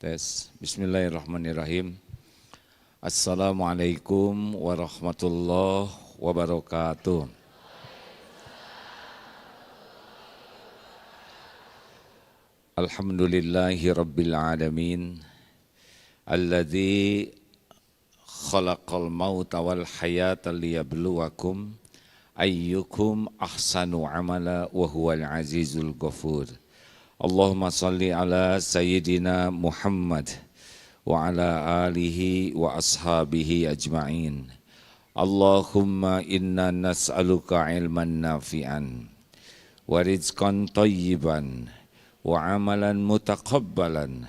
Tes. Bismillahirrahmanirrahim. Assalamualaikum warahmatullahi wabarakatuh. Alhamdulillahi rabbil alamin. Alladzi khalaqal mauta wal hayata liyabluwakum ayyukum ahsanu amala wa huwal azizul ghafur. Allahumma salli ala Sayyidina Muhammad wa ala alihi wa ashabihi ajma'in. Allahumma inna nas'aluka ilman nafi'an wa rizqan tayyiban wa amalan mutaqabbalan.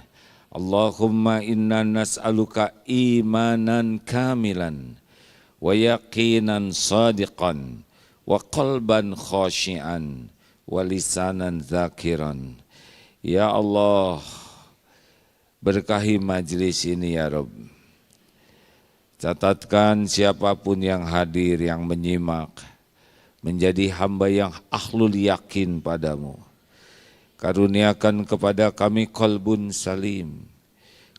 Allahumma inna nas'aluka imanan kamilan wa yaqinan sadiqan wa qalban khashi'an wa lisanan zakiran. Ya Allah, berkahi majlis ini ya Rabb. Catatkan siapapun yang hadir, yang menyimak, menjadi hamba yang ahlul yakin padamu. Karuniakan kepada kami qalbun salim.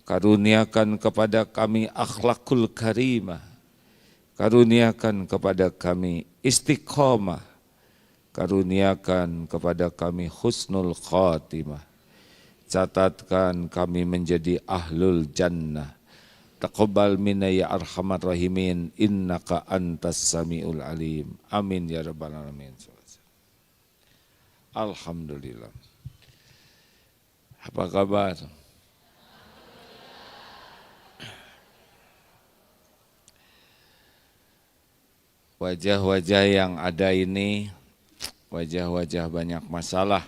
Karuniakan kepada kami akhlakul karimah. Karuniakan kepada kami istiqomah. Karuniakan kepada kami husnul khatimah. Catatkan kami menjadi ahlul jannah. Taqabbal minna ya arhamar rahimin, innaka antas samiul alim. Amin ya rabbal alamin. Alhamdulillah. Apa kabar? Wajah-wajah yang ada ini, wajah-wajah banyak masalah.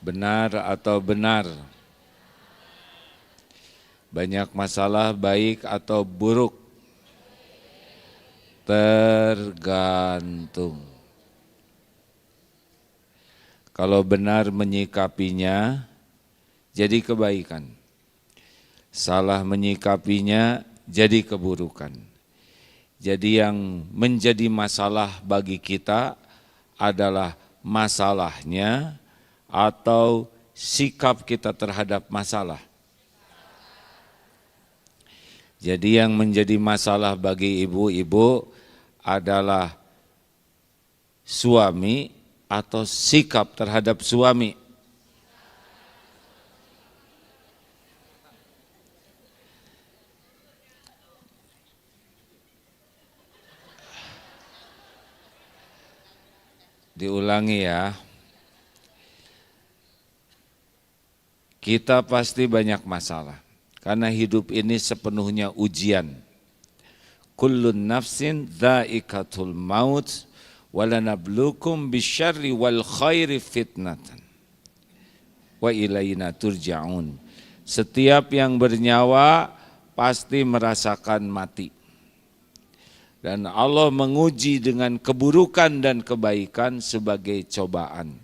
Benar atau benar? Banyak masalah baik atau buruk? Tergantung. Kalau benar menyikapinya, jadi kebaikan. Salah menyikapinya, jadi keburukan. Jadi yang menjadi masalah bagi kita adalah masalahnya atau sikap kita terhadap masalah. Jadi yang menjadi masalah bagi ibu-ibu adalah suami atau sikap terhadap suami. Diulangi ya. Kita pasti banyak masalah, karena hidup ini sepenuhnya ujian. Kullun nafsin dha'iqatul maut, walanablukum bisyarri wal khairi fitnatan, wa ilaina turja'un. Setiap yang bernyawa pasti merasakan mati. Dan Allah menguji dengan keburukan dan kebaikan sebagai cobaan.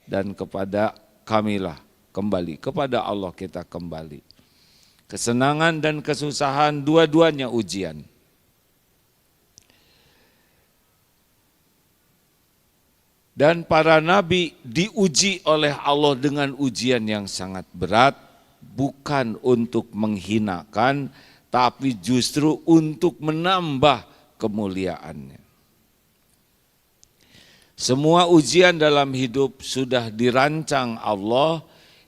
Dan kepada kamilah kembali, kepada Allah kita kembali. Kesenangan dan kesusahan dua-duanya ujian. Dan para nabi diuji oleh Allah dengan ujian yang sangat berat, bukan untuk menghinakan, tapi justru untuk menambah kemuliaannya. Semua ujian dalam hidup sudah dirancang Allah,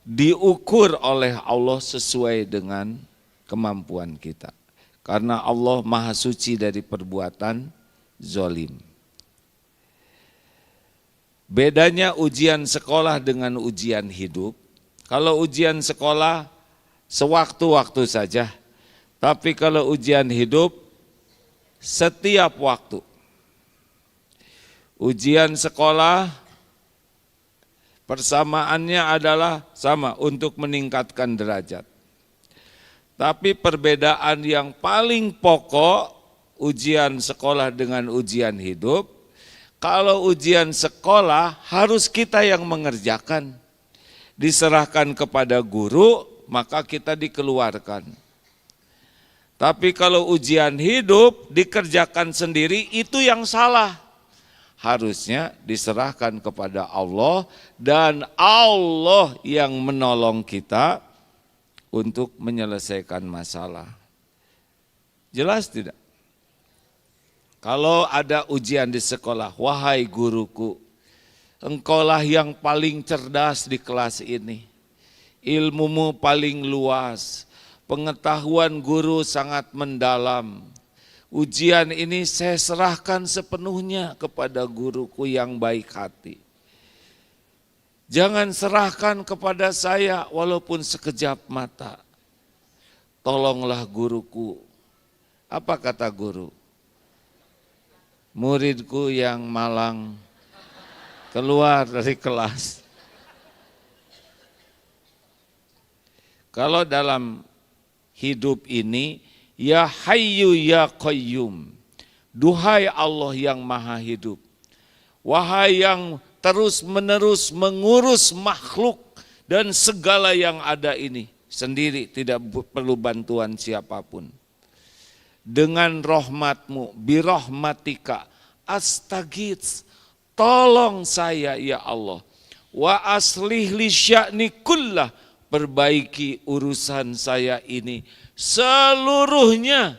diukur oleh Allah sesuai dengan kemampuan kita. Karena Allah maha suci dari perbuatan zalim. Bedanya ujian sekolah dengan ujian hidup. Kalau ujian sekolah sewaktu-waktu saja. Tapi kalau ujian hidup setiap waktu. Ujian sekolah persamaannya adalah sama untuk meningkatkan derajat. Tapi perbedaan yang paling pokok ujian sekolah dengan ujian hidup, kalau ujian sekolah harus kita yang mengerjakan. Diserahkan kepada guru, maka kita dikeluarkan. Tapi kalau ujian hidup dikerjakan sendiri, itu yang salah. harusnya diserahkan kepada Allah dan Allah yang menolong kita untuk menyelesaikan masalah. Jelas tidak? Kalau ada ujian di sekolah, wahai guruku, engkaulah yang paling cerdas di kelas ini. Ilmumu paling luas, pengetahuan guru sangat mendalam. Ujian ini saya serahkan sepenuhnya kepada guruku yang baik hati. Jangan serahkan kepada saya walaupun sekejap mata. Tolonglah guruku. Apa kata guru? Muridku yang malang keluar dari kelas. Kalau dalam hidup ini, ya Hayyu ya Qayyum, duhai Allah yang maha hidup, wahai yang terus menerus mengurus makhluk dan segala yang ada ini sendiri, tidak perlu bantuan siapapun. Dengan rahmatmu, birahmatika astaghits, tolong saya ya Allah. Wa aslih li sya'ni kullah, perbaiki urusan saya ini seluruhnya.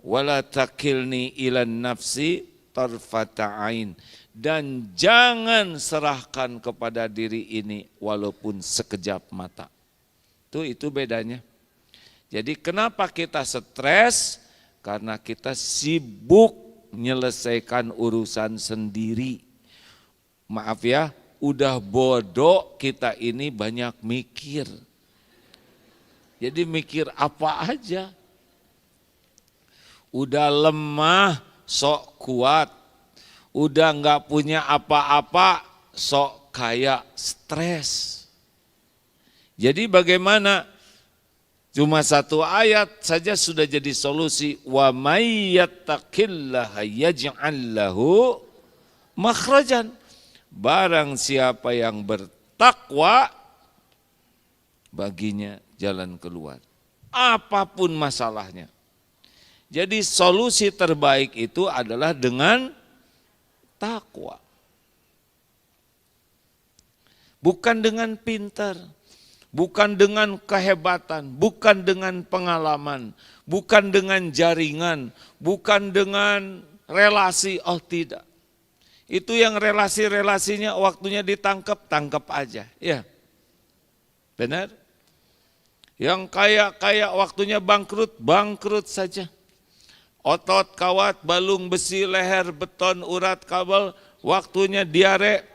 Wala takilni ilan nafsi tarfata ain, dan jangan serahkan kepada diri ini walaupun sekejap mata. Itu bedanya. Jadi kenapa kita stres? Karena kita sibuk menyelesaikan urusan sendiri. Maaf ya, udah bodoh kita ini banyak mikir. Jadi mikir apa aja. Udah lemah, sok kuat. Udah nggak punya apa-apa, sok kaya, stres. Jadi bagaimana? Cuma satu ayat saja sudah jadi solusi. Wa may yattaqillaha yaj'al lahu makhrajan. Barang siapa yang bertakwa, baginya jalan keluar. Apapun masalahnya. Jadi solusi terbaik itu adalah dengan takwa. Bukan dengan pintar. Bukan dengan kehebatan, bukan dengan pengalaman, bukan dengan jaringan, bukan dengan relasi, oh tidak. Itu yang relasi-relasinya waktunya ditangkap, tangkap aja. Ya, benar? Yang kaya waktunya bangkrut, bangkrut saja. Otot, kawat, balung besi, leher, beton, urat, kabel, waktunya diare,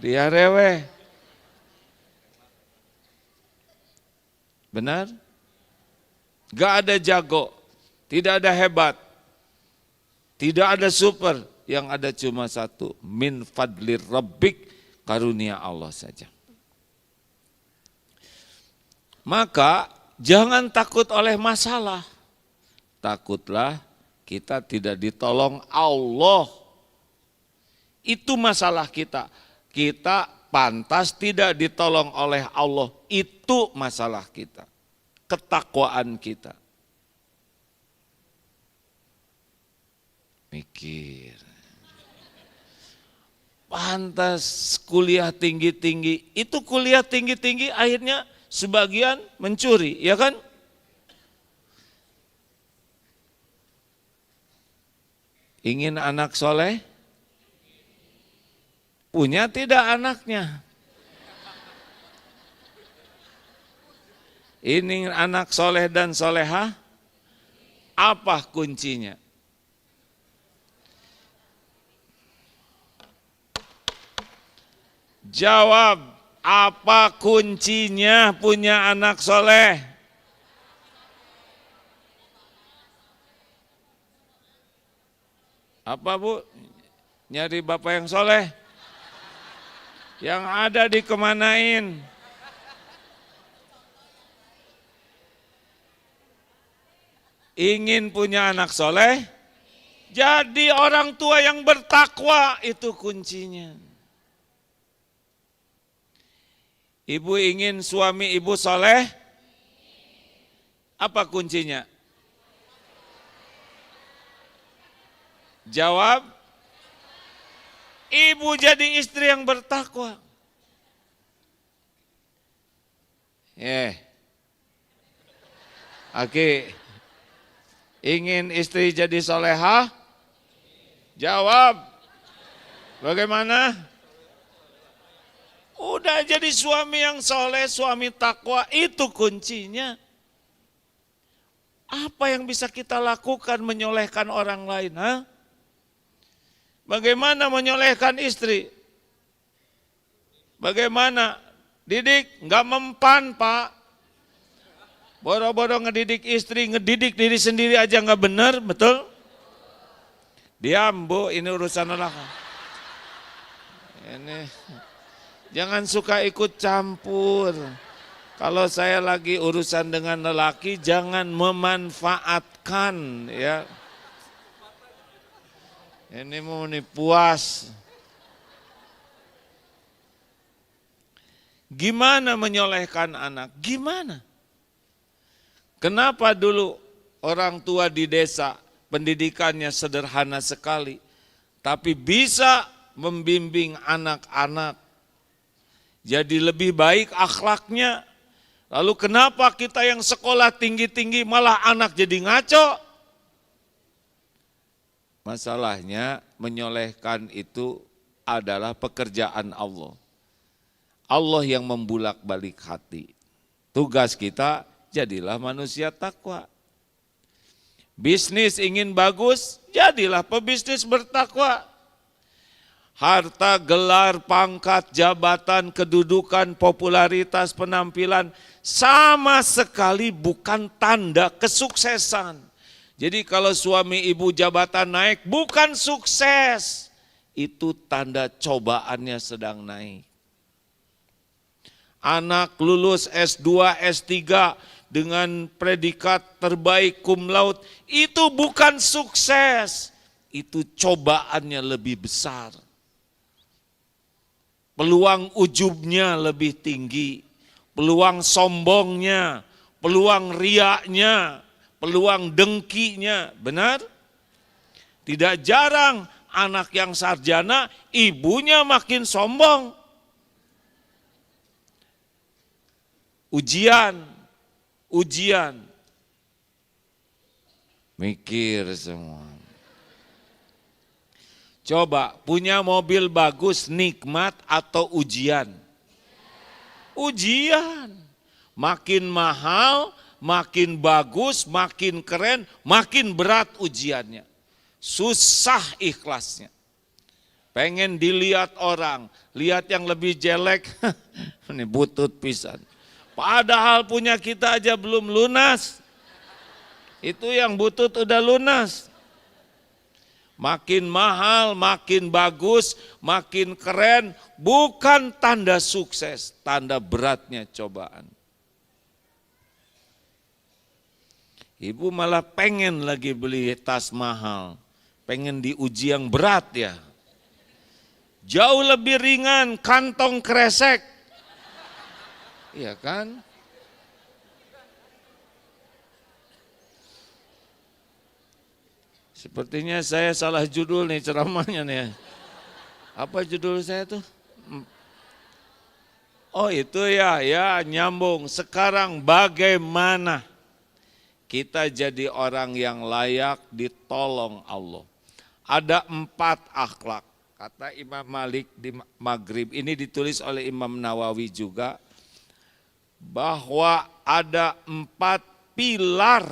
diare. Benar? Gak ada jago, tidak ada hebat, tidak ada super, yang ada cuma satu, min fadlir rabbik, karunia Allah saja. Maka jangan takut oleh masalah, takutlah kita tidak ditolong Allah. Itu masalah kita, kita pantas tidak ditolong oleh Allah, itu masalah kita, ketakwaan kita. Mikir, pantas kuliah tinggi-tinggi, itu kuliah tinggi-tinggi akhirnya sebagian mencuri, ya kan? Ingin anak soleh? Punya tidak anaknya? Ini anak soleh dan solehah, apa kuncinya? Jawab, apa kuncinya punya anak soleh? Apa Bu? Nyari bapak yang soleh? Yang ada dikemanain? Ingin punya anak soleh? Jadi orang tua yang bertakwa, itu kuncinya. Ibu ingin suami ibu soleh? Apa kuncinya? Jawab, Ibu jadi istri yang bertakwa. Oke, ingin istri jadi solehah? Jawab. Bagaimana? Udah jadi suami yang soleh, suami takwa, itu kuncinya. Apa yang bisa kita lakukan menyolehkan orang lain? Bagaimana menyolehkan istri? Bagaimana? Didik, nggak mempan Pak. Boro-boro ngedidik istri, ngedidik diri sendiri aja nggak benar, betul? Diam Bu, ini urusan Allah. Ini jangan suka ikut campur. Kalau saya lagi urusan dengan lelaki, jangan memanfaatkan ya. Ini mau nih puas. Gimana menyolehkan anak? Gimana? Kenapa dulu orang tua di desa pendidikannya sederhana sekali, tapi bisa membimbing anak-anak jadi lebih baik akhlaknya. Lalu kenapa kita yang sekolah tinggi-tinggi malah anak jadi ngaco? Masalahnya menyolehkan itu adalah pekerjaan Allah. Allah yang membulak-balik hati. Tugas kita jadilah manusia takwa. Bisnis ingin bagus, jadilah pebisnis bertakwa. Harta, gelar, pangkat, jabatan, kedudukan, popularitas, penampilan sama sekali bukan tanda kesuksesan. Jadi kalau suami ibu jabatan naik bukan sukses, itu tanda cobaannya sedang naik. Anak lulus S2, S3 dengan predikat terbaik cum laude, itu bukan sukses, itu cobaannya lebih besar. Peluang ujubnya lebih tinggi, peluang sombongnya, peluang riaknya, peluang dengkinya, benar? Tidak jarang anak yang sarjana, ibunya makin sombong. Ujian, mikir semua. Coba punya mobil bagus nikmat atau ujian? Ujian. Makin mahal, makin bagus, makin keren, makin berat ujiannya. Susah ikhlasnya. Pengen dilihat orang, lihat yang lebih jelek, ini butut pisan. Padahal punya kita aja belum lunas. Itu yang butut udah lunas. Makin mahal, makin bagus, makin keren, bukan tanda sukses, tanda beratnya cobaan. Ibu malah pengen lagi beli tas mahal, pengen diuji yang berat ya. Jauh lebih ringan, kantong kresek. Iya kan? Sepertinya saya salah judul nih ceramahnya nih. Apa judul saya tuh? Oh itu ya nyambung. Sekarang bagaimana kita jadi orang yang layak ditolong Allah? Ada 4 akhlak. Kata Imam Malik di Maghrib, ini ditulis oleh Imam Nawawi juga. Bahwa ada 4 pilar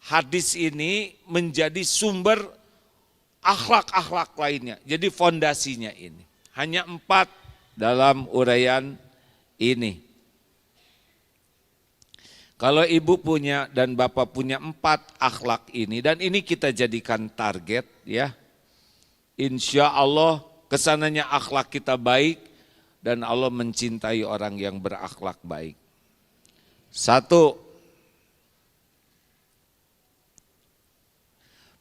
hadis ini menjadi sumber akhlak-akhlak lainnya. Jadi fondasinya ini. Hanya 4 dalam uraian ini. Kalau ibu punya dan bapak punya 4 akhlak ini, dan ini kita jadikan target ya. Insya Allah kesananya akhlak kita baik, dan Allah mencintai orang yang berakhlak baik. 1.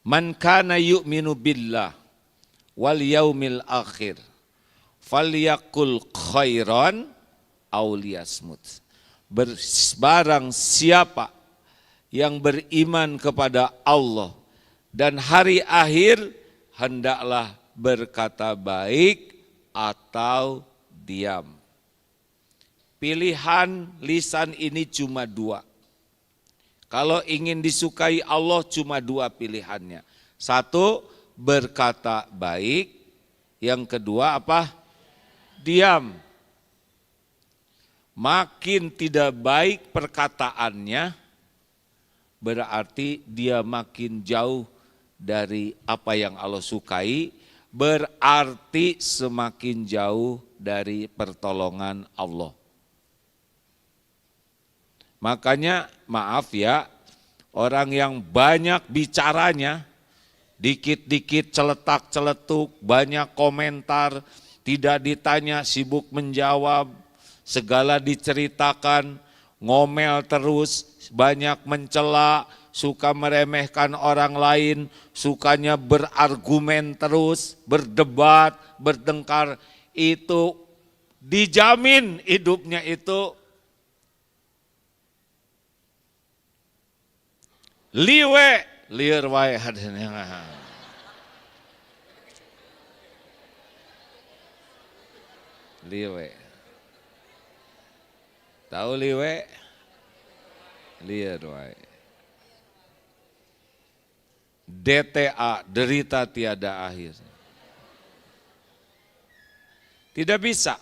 Man kana yu'minu billah wal yaumil akhir falyakul khairan aw liyasmut. Barang siapa yang beriman kepada Allah dan hari akhir, hendaklah berkata baik atau diam. Pilihan lisan ini cuma dua. Kalau ingin disukai Allah cuma dua pilihannya. Satu, berkata baik. Yang kedua apa? Diam. Makin tidak baik perkataannya, berarti dia makin jauh dari apa yang Allah sukai, berarti semakin jauh dari pertolongan Allah. Makanya maaf ya, orang yang banyak bicaranya, dikit-dikit celetak-celetuk, banyak komentar, tidak ditanya, sibuk menjawab, segala diceritakan, ngomel terus, banyak mencela, suka meremehkan orang lain, sukanya berargumen terus, berdebat, bertengkar, itu dijamin hidupnya itu liwe, liar wae hadenya. Liwe. Tahu liwe? Liar wae. DTA, derita tiada akhir. Tidak bisa.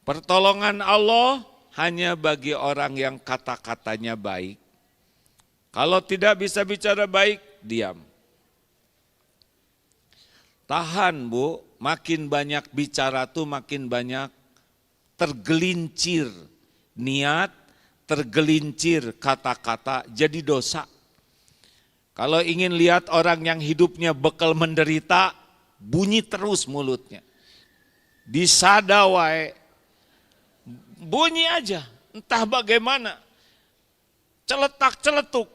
Pertolongan Allah hanya bagi orang yang kata-katanya baik. Kalau tidak bisa bicara baik, diam. Tahan Bu, makin banyak bicara tuh makin banyak tergelincir niat, tergelincir kata-kata, jadi dosa. Kalau ingin lihat orang yang hidupnya bekal menderita, bunyi terus mulutnya. Disadawai, bunyi aja, entah bagaimana. Celetak-celetuk,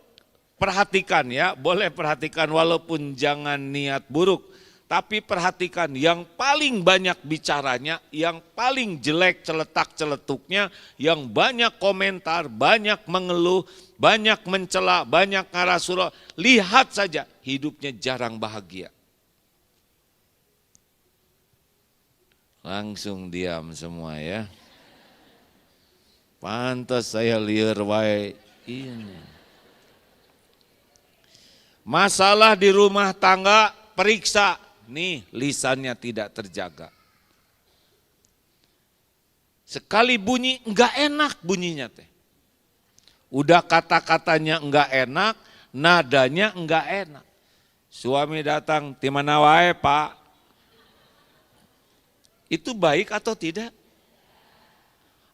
perhatikan ya, boleh perhatikan walaupun jangan niat buruk. Tapi perhatikan yang paling banyak bicaranya, yang paling jelek celetak-celetuknya, yang banyak komentar, banyak mengeluh, banyak mencela, banyak ngarah surah. Lihat saja hidupnya jarang bahagia. Langsung diam semua ya. Pantas saya liar wae ini. Masalah di rumah tangga, periksa. Nih lisannya tidak terjaga. Sekali bunyi enggak enak bunyinya teh. Udah kata-katanya enggak enak, nadanya enggak enak. Suami datang, "Di mana wae, Pak?" Itu baik atau tidak?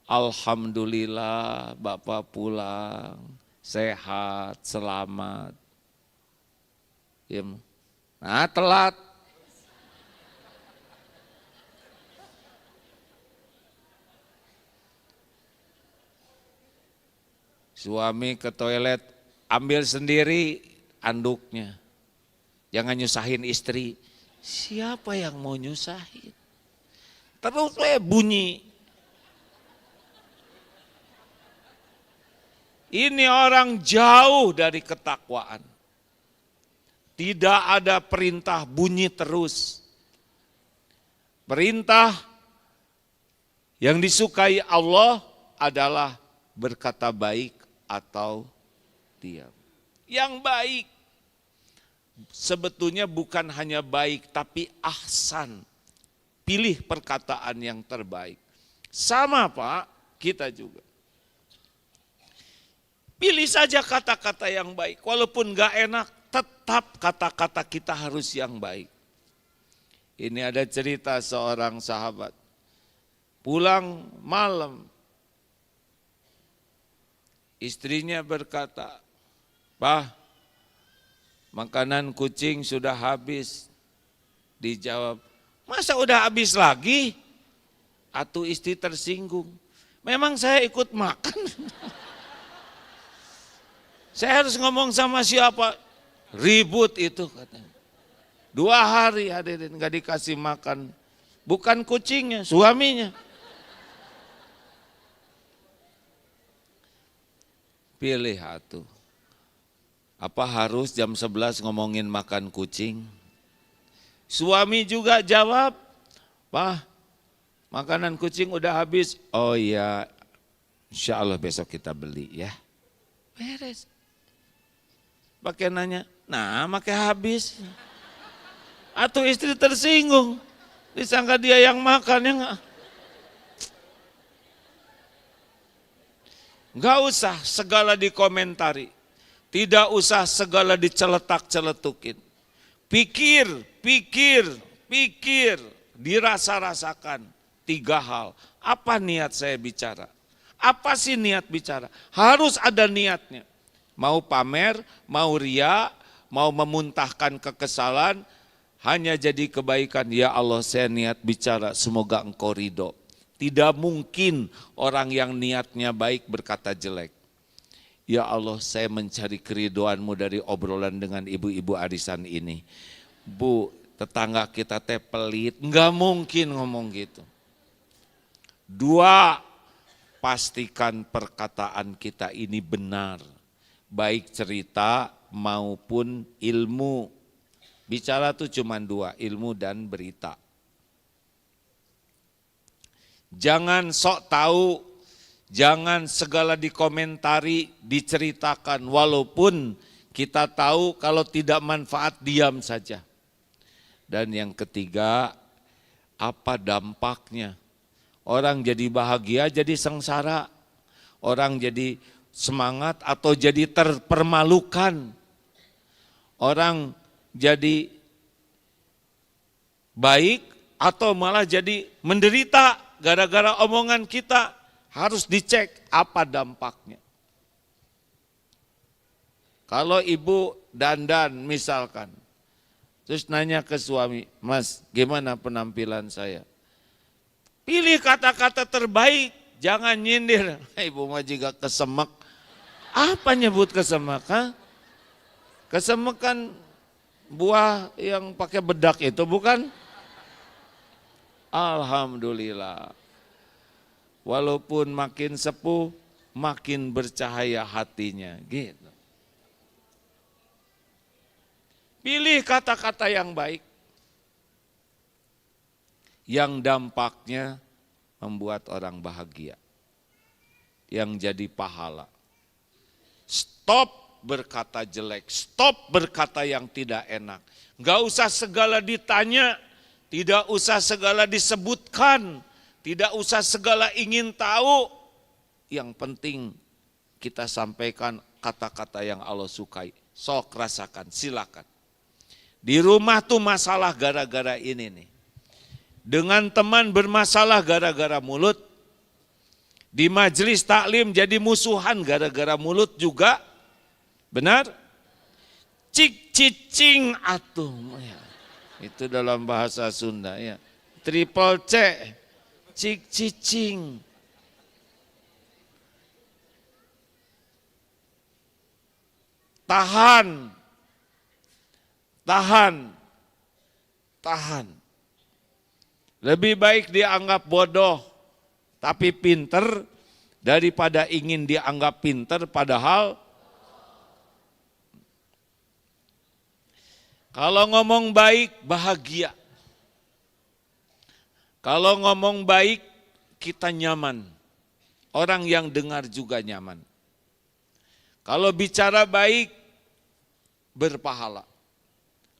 Alhamdulillah Bapak pulang sehat, selamat. Nah, telat. Suami ke toilet, ambil sendiri anduknya. Jangan nyusahin istri. Siapa yang mau nyusahin? Terus bunyi. Ini orang jauh dari ketakwaan. Tidak ada perintah bunyi terus. Perintah yang disukai Allah adalah berkata baik atau diam. Yang baik sebetulnya bukan hanya baik tapi ahsan. Pilih perkataan yang terbaik. Sama Pak, kita juga. Pilih saja kata-kata yang baik. Walaupun gak enak, tetap kata-kata kita harus yang baik. Ini ada cerita seorang sahabat. Pulang malam, istrinya berkata, "Pak, makanan kucing sudah habis." Dijawab, "Masa udah habis lagi?" Atuh istri tersinggung. "Memang saya ikut makan." Saya harus ngomong sama siapa? Ribut itu katanya. 2 hari hadirin gak dikasih makan. Bukan kucingnya, suaminya. Pilih atuh. Apa harus jam 11 ngomongin makan kucing? Suami juga jawab, "Pak, makanan kucing udah habis." "Oh iya, insya Allah besok kita beli ya." Beres. Pakai nanya, "Nah, makai habis." Atau istri tersinggung, disangka dia yang makan, ya enggak. Enggak usah segala dikomentari, tidak usah segala diceletak-celetukin. Pikir, dirasa-rasakan 3 hal. Apa niat saya bicara? Apa sih niat bicara? Harus ada niatnya. Mau pamer, mau ria, mau memuntahkan kekesalan, hanya jadi kebaikan. Ya Allah, saya niat bicara, semoga Engkau ridho. Tidak mungkin orang yang niatnya baik berkata jelek. Ya Allah, saya mencari keridoan-Mu dari obrolan dengan ibu-ibu arisan ini. Bu, tetangga kita teh pelit, enggak mungkin ngomong gitu. 2, pastikan perkataan kita ini benar, baik cerita maupun ilmu. Bicara tuh cuma 2, ilmu dan berita. Jangan sok tahu, jangan segala dikomentari, diceritakan, walaupun kita tahu kalau tidak manfaat diam saja. Dan yang ketiga, apa dampaknya? Orang jadi bahagia, jadi sengsara. Orang jadi semangat atau jadi terpermalukan. Orang jadi baik atau malah jadi menderita gara-gara omongan kita. Harus dicek apa dampaknya. Kalau ibu dandan misalkan, terus nanya ke suami, "Mas, gimana penampilan saya?" Pilih kata-kata terbaik, jangan nyindir. Ibu mah juga kesemek. Apa nyebut kesemek? Kesemek kan buah yang pakai bedak itu, bukan? Alhamdulillah. Walaupun makin sepuh, makin bercahaya hatinya. Gitu. Pilih kata-kata yang baik, yang dampaknya membuat orang bahagia, yang jadi pahala. Stop berkata jelek, stop berkata yang tidak enak. Enggak usah segala ditanya, tidak usah segala disebutkan, tidak usah segala ingin tahu. Yang penting kita sampaikan kata-kata yang Allah sukai. Sok rasakan, silakan. Di rumah tuh masalah gara-gara ini nih. Dengan teman bermasalah gara-gara mulut. Di majelis taklim jadi musuhan gara-gara mulut juga. Benar? Cik cicing atuh. Itu dalam bahasa Sunda ya. Triple C. Cik cicing. Tahan. Lebih baik dianggap bodoh tapi pinter daripada ingin dianggap pinter padahal. Kalau ngomong baik bahagia. Kalau ngomong baik kita nyaman. Orang yang dengar juga nyaman. Kalau bicara baik berpahala.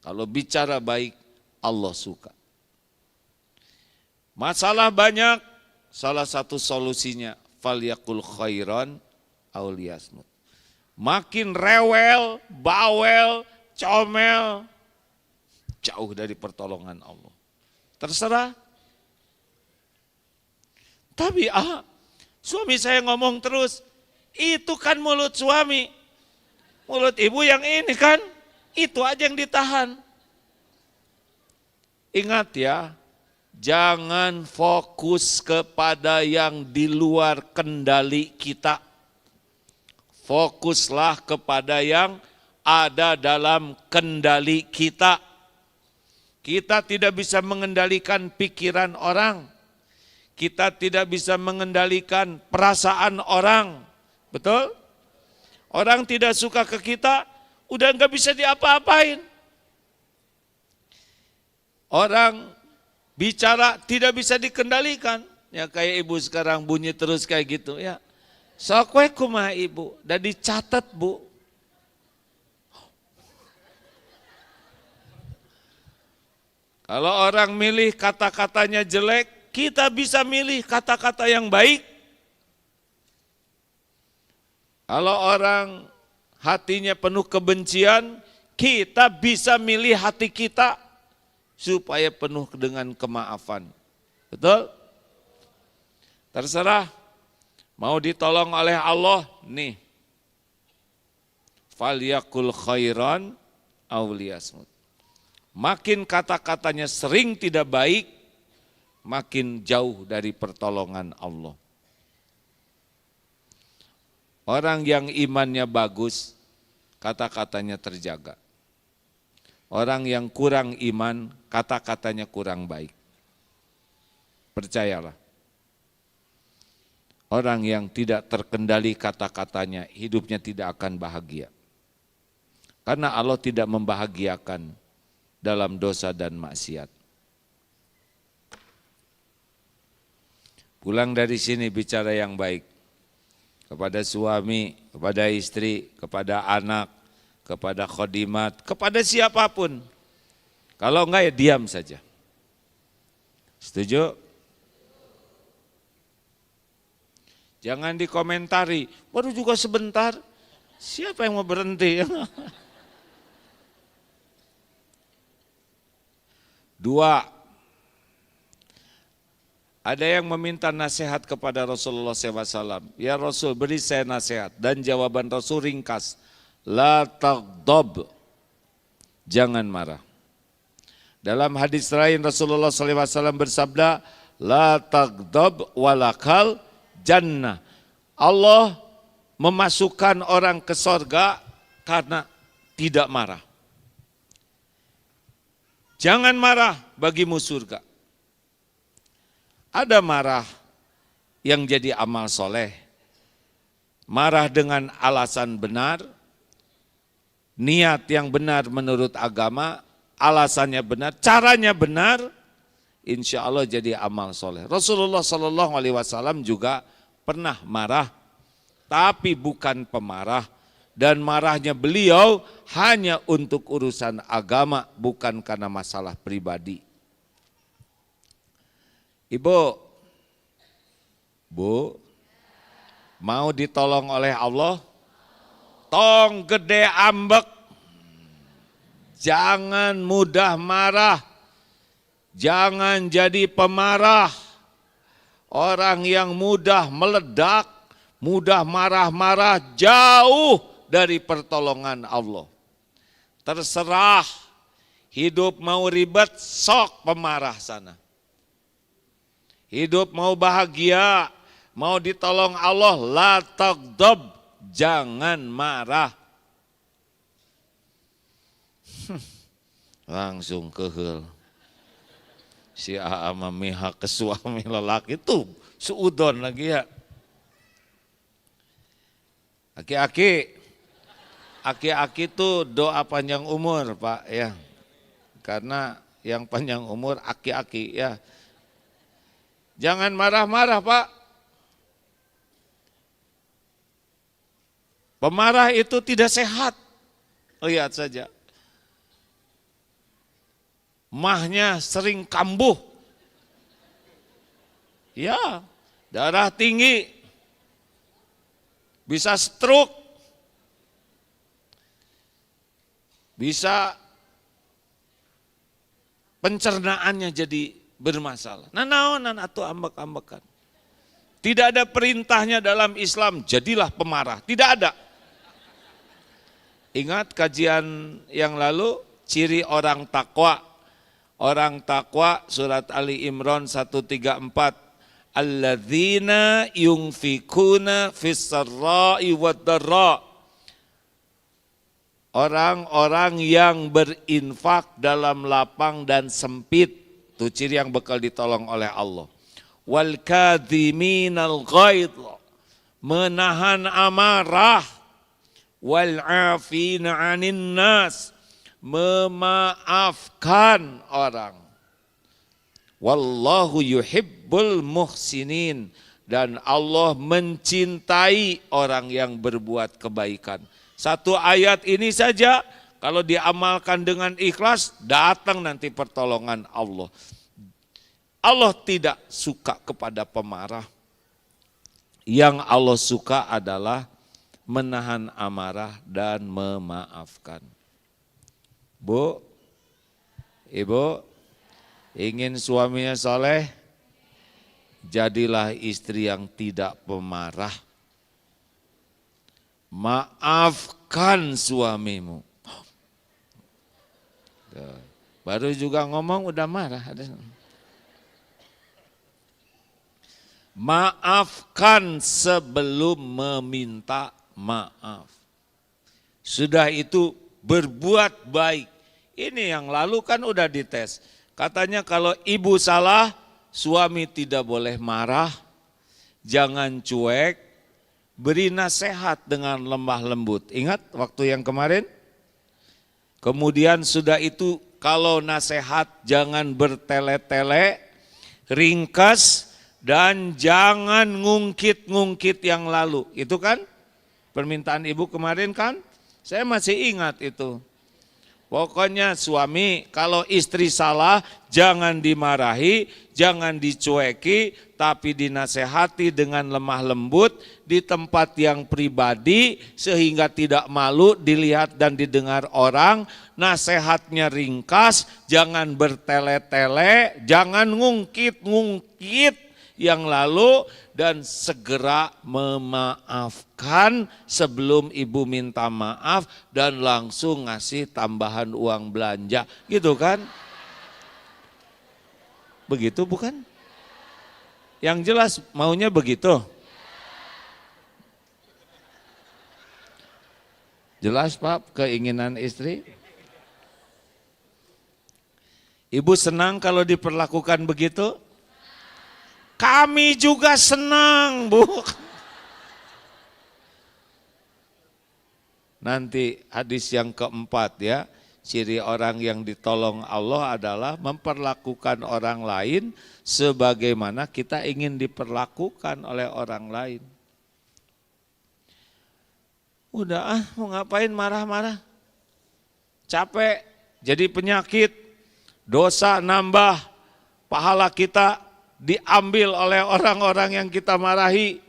Kalau bicara baik Allah suka. Masalah banyak, salah satu solusinya falyakul khairan aw liyasmut. Makin rewel, bawel, comel, jauh dari pertolongan Allah. Terserah. Tapi suami saya ngomong terus, itu kan mulut suami. Mulut ibu yang ini kan, itu aja yang ditahan. Ingat ya, jangan fokus kepada yang di luar kendali kita. Fokuslah kepada yang ada dalam kendali kita. Kita tidak bisa mengendalikan pikiran orang. Kita tidak bisa mengendalikan perasaan orang. Betul? Orang tidak suka ke kita, udah nggak bisa diapa-apain. Orang bicara tidak bisa dikendalikan. Ya kayak ibu sekarang bunyi terus kayak gitu ya. Sok we kumaha ibu, dan dicatat bu. Kalau orang milih kata-katanya jelek, kita bisa milih kata-kata yang baik. Kalau orang hatinya penuh kebencian, kita bisa milih hati kita supaya penuh dengan kemaafan. Betul? Terserah. Mau ditolong oleh Allah, nih. Falyakul khairan aw liyasmut. Makin kata-katanya sering tidak baik, makin jauh dari pertolongan Allah. Orang yang imannya bagus, kata-katanya terjaga. Orang yang kurang iman, kata-katanya kurang baik. Percayalah. Orang yang tidak terkendali kata-katanya, hidupnya tidak akan bahagia. Karena Allah tidak membahagiakan dalam dosa dan maksiat. Pulang dari sini bicara yang baik. Kepada suami, kepada istri, kepada anak, kepada khodimat, kepada siapapun. Kalau enggak ya diam saja. Setuju? Jangan dikomentari, baru juga sebentar, siapa yang mau berhenti? Dua, ada yang meminta nasihat kepada Rasulullah SAW. Ya Rasul, beri saya nasihat. Dan jawaban Rasul ringkas. La taghdab, jangan marah. Dalam hadis lain Rasulullah SAW bersabda, La taghdab walakal jannah. Allah memasukkan orang ke sorga karena tidak marah. Jangan marah bagimu surga. Ada marah yang jadi amal soleh. Marah dengan alasan benar, niat yang benar menurut agama, alasannya benar, caranya benar, insya Allah jadi amal soleh. Rasulullah SAW juga pernah marah, tapi bukan pemarah. Dan marahnya beliau hanya untuk urusan agama, bukan karena masalah pribadi. Ibu, Bu, mau ditolong oleh Allah? Tong gede ambek, jangan mudah marah, jangan jadi pemarah. Orang yang mudah meledak, mudah marah-marah, jauh dari pertolongan Allah. Terserah, hidup mau ribet, sok pemarah sana. Hidup mau bahagia, mau ditolong Allah, la taghdab, jangan marah. Langsung kehel. Si Aama mihak ke suami lelaki itu suudon lagi ya. Aki-aki itu doa panjang umur Pak ya. Karena yang panjang umur aki-aki ya. Jangan marah-marah Pak. Pemarah itu tidak sehat. Lihat saja. Mahnya sering kambuh. Ya, darah tinggi. Bisa stroke. Bisa pencernaannya jadi bermasalah. Nah naonan atuh ambek-ambekan. Tidak ada perintahnya dalam Islam, jadilah pemarah. Tidak ada. Ingat kajian yang lalu, ciri orang takwa. Orang takwa surat Ali Imran 134. Alladzina yunfikuna fis-sarra'i wad-dharra. Orang-orang yang berinfak dalam lapang dan sempit, itu ciri yang bakal ditolong oleh Allah. Wal kadhiminal ghaidh, menahan amarah. Wal afina 'anin nas, memaafkan orang. Wallahu yuhibbul muhsinin. Dan Allah mencintai orang yang berbuat kebaikan. Satu ayat ini saja kalau diamalkan dengan ikhlas, datang nanti pertolongan Allah. Allah tidak suka kepada pemarah. Yang Allah suka adalah menahan amarah dan memaafkan. Bu, ibu, ingin suaminya soleh? Jadilah istri yang tidak pemarah. Maafkan suamimu. Baru juga ngomong udah marah. Maafkan sebelum meminta maaf. Sudah itu berbuat baik. Ini yang lalu kan udah dites. Katanya kalau ibu salah, suami tidak boleh marah, jangan cuek, beri nasihat dengan lemah lembut. Ingat waktu yang kemarin? Kemudian sudah itu kalau nasihat jangan bertele-tele, ringkas, dan jangan ngungkit-ngungkit yang lalu. Itu kan permintaan ibu kemarin kan? Saya masih ingat itu. Pokoknya suami kalau istri salah jangan dimarahi, jangan dicueki, tapi dinasehati dengan lemah lembut di tempat yang pribadi sehingga tidak malu dilihat dan didengar orang. Nasehatnya ringkas, jangan bertele-tele, jangan ngungkit-ngungkit yang lalu, dan segera memaafkan sebelum ibu minta maaf dan langsung ngasih tambahan uang belanja, gitu kan? Begitu bukan? Yang jelas maunya begitu. Jelas Pak keinginan istri? Ibu senang kalau diperlakukan begitu? Kami juga senang, Bu. Nanti hadis yang keempat ya, ciri orang yang ditolong Allah adalah memperlakukan orang lain sebagaimana kita ingin diperlakukan oleh orang lain. Udah mau ngapain marah-marah? Capek, jadi penyakit, dosa nambah, pahala kita diambil oleh orang-orang yang kita marahi.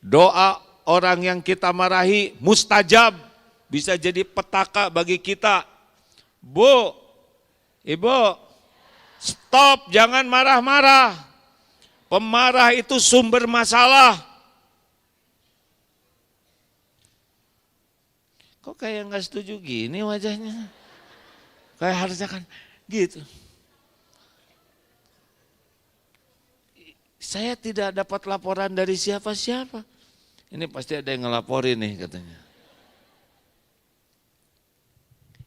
Doa orang yang kita marahi mustajab, bisa jadi petaka bagi kita. Bu, ibu, stop, jangan marah-marah. Pemarah itu sumber masalah. Kok kayak nggak setuju gini wajahnya? Kayak harusnya kan gitu. Saya tidak dapat laporan dari siapa-siapa. Ini pasti ada yang ngelaporin nih katanya.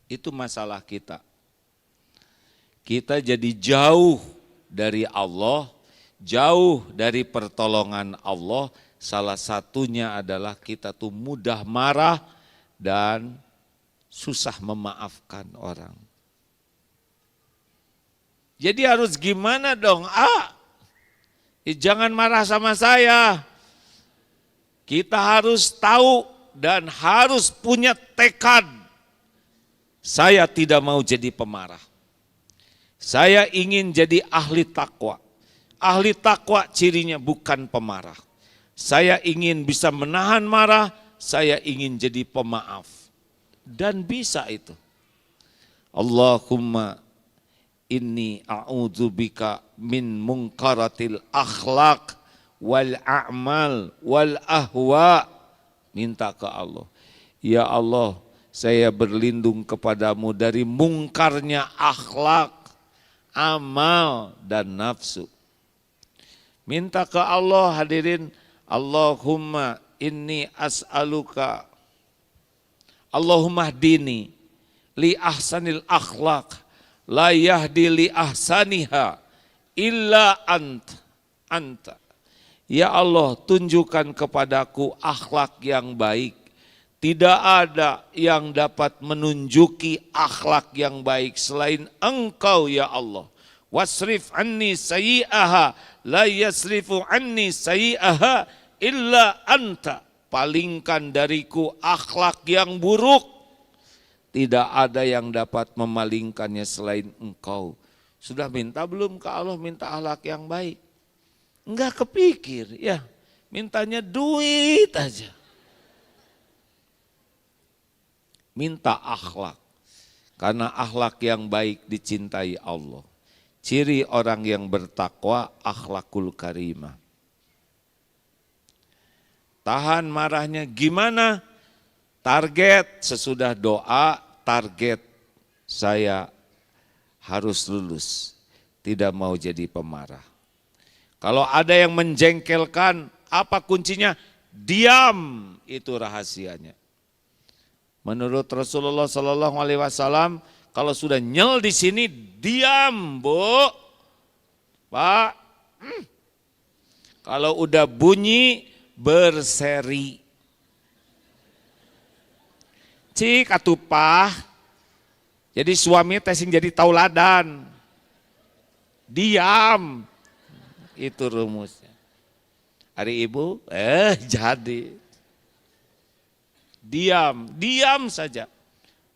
Itu masalah kita. Kita jadi jauh dari Allah, jauh dari pertolongan Allah. Salah satunya adalah kita tuh mudah marah dan susah memaafkan orang. Jadi harus gimana dong? Jangan marah sama saya. Kita harus tahu dan harus punya tekad. Saya tidak mau jadi pemarah. Saya ingin jadi ahli takwa. Ahli takwa cirinya bukan pemarah. Saya ingin bisa menahan marah, saya ingin jadi pemaaf. Dan bisa itu. Allahumma inni a'udzubika min munkaratil akhlaq wal a'mal wal ahwa. Minta ke Allah. Ya Allah, saya berlindung kepadamu dari mungkarnya akhlak, amal dan nafsu. Minta ke Allah hadirin, Allahumma inni as'aluka, Allahumma hdini li ahsanil akhlaq la yahdi li ahsaniha illa anta. Ya Allah, tunjukkan kepadaku akhlak yang baik. Tidak ada yang dapat menunjuki akhlak yang baik selain Engkau ya Allah. wasrif anni sayyi'aha la yasrifu anni sayyi'aha illa anta. Palingkan dariku akhlak yang buruk, tidak ada yang dapat memalingkannya selain engkau. Sudah minta belum ke Allah minta akhlak yang baik? Enggak kepikir, ya mintanya duit aja. Minta akhlak, karena akhlak yang baik dicintai Allah. Ciri orang yang bertakwa akhlakul karimah. Tahan marahnya gimana? Target sesudah doa, target saya harus lulus, tidak mau jadi pemarah. Kalau ada yang menjengkelkan, apa kuncinya? Diam, itu rahasianya. Menurut Rasulullah Sallallahu Alaihi Wasallam, kalau sudah nyel di sini, diam, Bu, Pak. Kalau udah bunyi, berseri. Cik atupah. Jadi suami tesing jadi tauladan. Diam. Itu rumusnya. Hari ibu, jadi. Diam saja.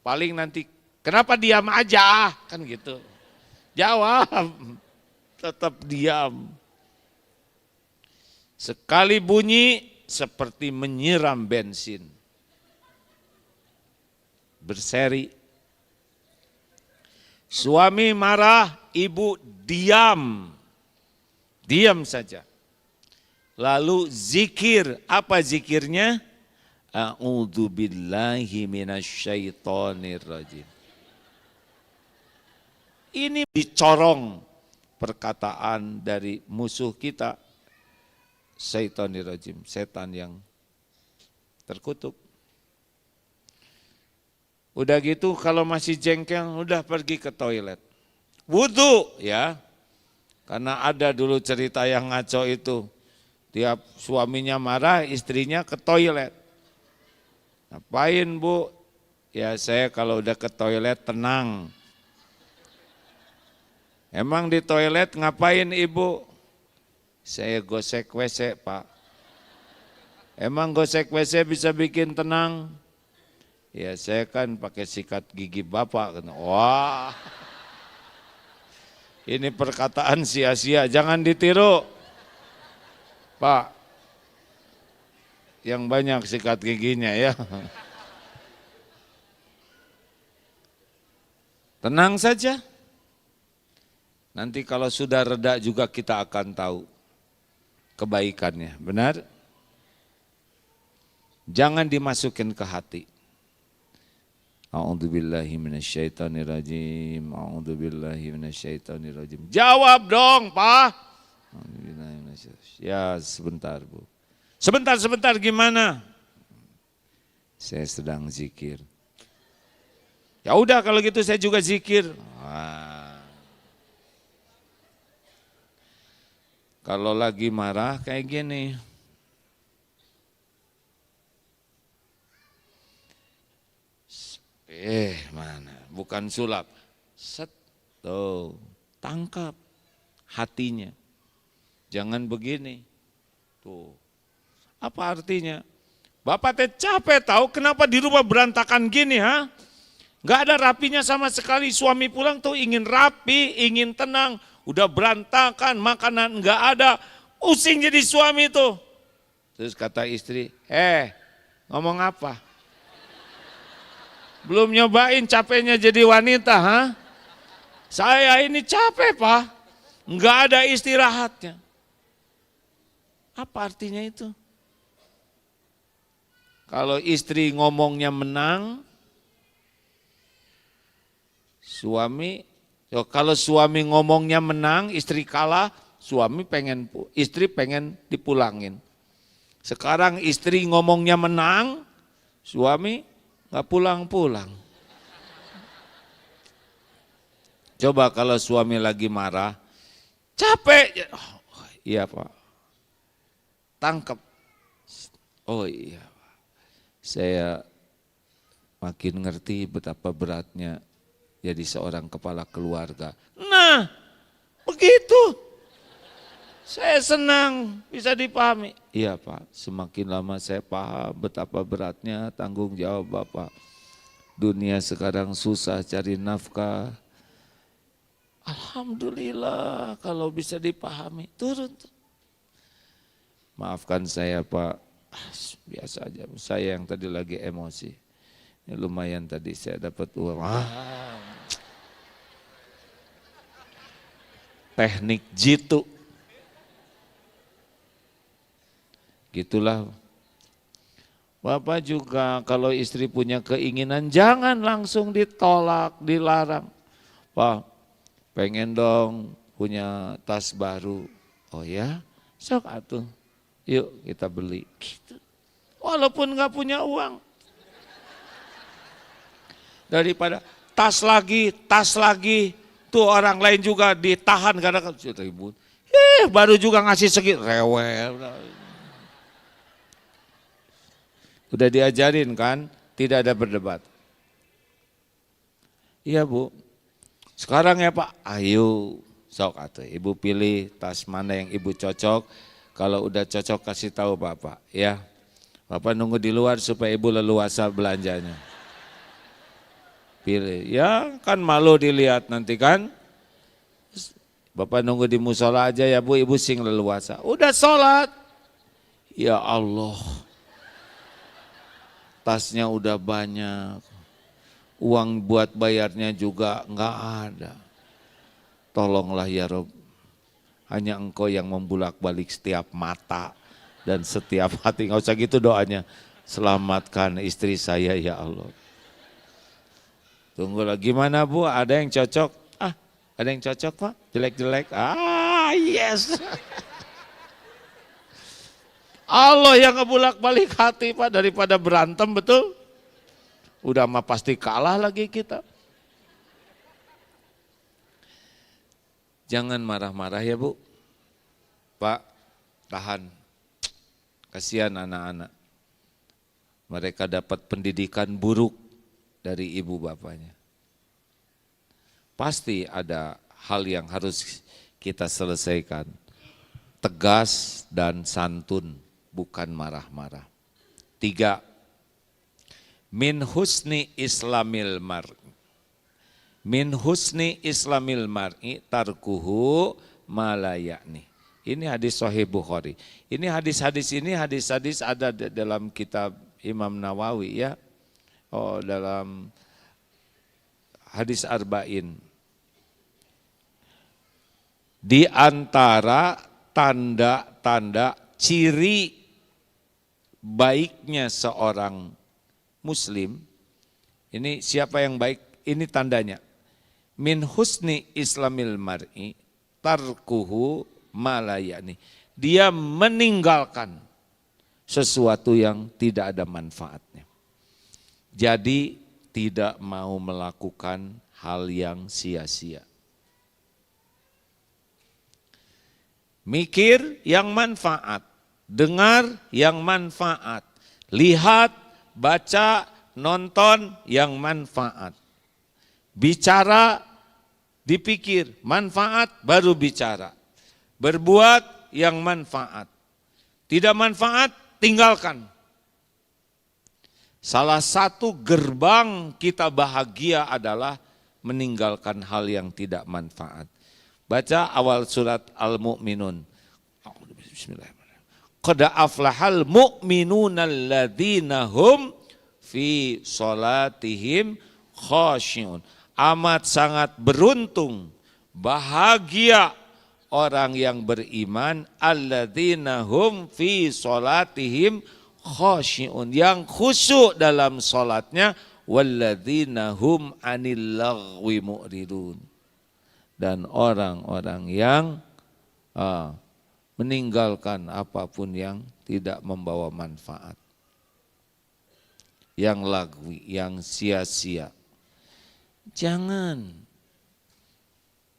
Paling nanti, kenapa diam aja? Kan gitu. Jawab, tetap diam. Sekali bunyi seperti menyiram bensin. Berseri. Suami marah, ibu diam. Diam saja. Lalu zikir, apa zikirnya? A'udzu billahi minasyaitonir rajim. Ini dicorong perkataan dari musuh kita, syaitonir rajim, setan yang terkutuk. Udah gitu kalau masih jengkel, udah pergi ke toilet. Wudu ya, karena ada dulu cerita yang ngaco itu, tiap suaminya marah, istrinya ke toilet. Ngapain Bu? Ya saya kalau udah ke toilet tenang. Emang di toilet ngapain Ibu? Saya gosek WC Pak. Emang gosek WC bisa bikin tenang? Ya saya kan pakai sikat gigi Bapak. Wah, ini perkataan sia-sia, jangan ditiru. Pak, yang banyak sikat giginya ya. Tenang saja. Nanti kalau sudah reda juga kita akan tahu kebaikannya, benar? Jangan dimasukin ke hati. A'udzubillahi minasyaitonirrajim. A'udzubillahi minasyaitonirrajim. Jawab dong, Pak. Ya, sebentar, Bu. Sebentar gimana? Saya sedang zikir. Ya udah kalau gitu saya juga zikir. Wah. Kalau lagi marah kayak gini. Mana? Bukan sulap. Set, tuh, tangkap hatinya. Jangan begini. Tuh. Apa artinya? Bapak teh capek tahu kenapa di rumah berantakan gini, ha? Gak ada rapinya sama sekali. Suami pulang tuh ingin rapi, ingin tenang. Udah berantakan, makanan gak ada. Pusing jadi suami tuh. Terus kata istri, ngomong apa? Belum nyobain capeknya jadi wanita, ha? Saya ini capek, Pak. Gak ada istirahatnya. Apa artinya itu? Kalau istri ngomongnya menang, kalau suami ngomongnya menang, istri kalah, istri pengen dipulangin. Sekarang istri ngomongnya menang, suami nggak pulang-pulang. Coba kalau suami lagi marah, capek, iya Pak, tangkap. Oh iya, saya makin ngerti betapa beratnya jadi seorang kepala keluarga. Nah, Begitu. Saya senang bisa dipahami. Iya Pak, semakin lama saya paham betapa beratnya tanggung jawab Bapak. Dunia sekarang susah cari nafkah. Alhamdulillah kalau bisa dipahami. Turun. Maafkan saya Pak, biasa aja. Saya yang tadi lagi emosi. Ini lumayan tadi saya dapat uang. Teknik jitu. Gitulah. Bapak juga kalau istri punya keinginan jangan langsung ditolak, dilarang. Pak, pengen dong punya tas baru. Oh ya, sok atuh. Yuk kita beli. Gitu. Walaupun nggak punya uang. Daripada tas lagi, tuh orang lain juga ditahan karena ribut. Baru juga ngasih segitu, rewel. Udah diajarin kan, tidak ada berdebat. Iya Bu, sekarang ya Pak, ayo sok atuh Ibu pilih tas mana yang Ibu cocok. Kalau udah cocok kasih tahu Bapak ya. Bapak nunggu di luar supaya Ibu leluasa belanjanya. Pilih, ya kan malu dilihat nanti kan. Bapak nunggu di musola aja ya Bu, Ibu sing leluasa. Udah sholat, ya Allah. Tasnya udah banyak, uang buat bayarnya juga enggak ada. Tolonglah ya Rob, hanya Engkau yang membulak-balik setiap mata dan setiap hati. Nggak usah gitu doanya, selamatkan istri saya ya Allah. Tunggu lagi, gimana Bu, ada yang cocok? Ada yang cocok Pak? Jelek-jelek? Yes. Allah yang ngebulak-balik hati Pak daripada berantem, betul? Udah mah pasti kalah lagi kita. Jangan marah-marah ya Bu. Pak, tahan. Kasihan anak-anak. Mereka dapat pendidikan buruk dari ibu bapaknya. Pasti ada hal yang harus kita selesaikan. Tegas dan santun. Bukan marah-marah. 3. Min husni islamil mar'i. Min husni islamil mar'i tarkuhu malayakni. Ini hadis Sahih Bukhari. Ini hadis-hadis ada dalam kitab Imam Nawawi ya. Oh, dalam hadis Arba'in. Di antara tanda-tanda ciri baiknya seorang muslim, ini siapa yang baik, ini tandanya. Min husni islamil mar'i tarkuhu malayani. Dia meninggalkan sesuatu yang tidak ada manfaatnya. Jadi tidak mau melakukan hal yang sia-sia. Mikir yang manfaat. Dengar yang manfaat, lihat, baca, nonton yang manfaat. Bicara, dipikir, manfaat baru bicara. Berbuat yang manfaat. Tidak manfaat, tinggalkan. Salah satu gerbang kita bahagia adalah meninggalkan hal yang tidak manfaat. Baca awal surat Al-Mu'minun. Bismillahirrahmanirrahim. Qad aflahal mu'minuna alladzina hum fi sholatihim khashi'un. Amat sangat beruntung, bahagia orang yang beriman alladzina hum fi sholatihim khashi'un, yang khusyuk dalam sholatnya, walladzina hum anil lagwi mu'ridun, dan orang-orang yang meninggalkan apapun yang tidak membawa manfaat, yang lagwi, yang sia-sia. Jangan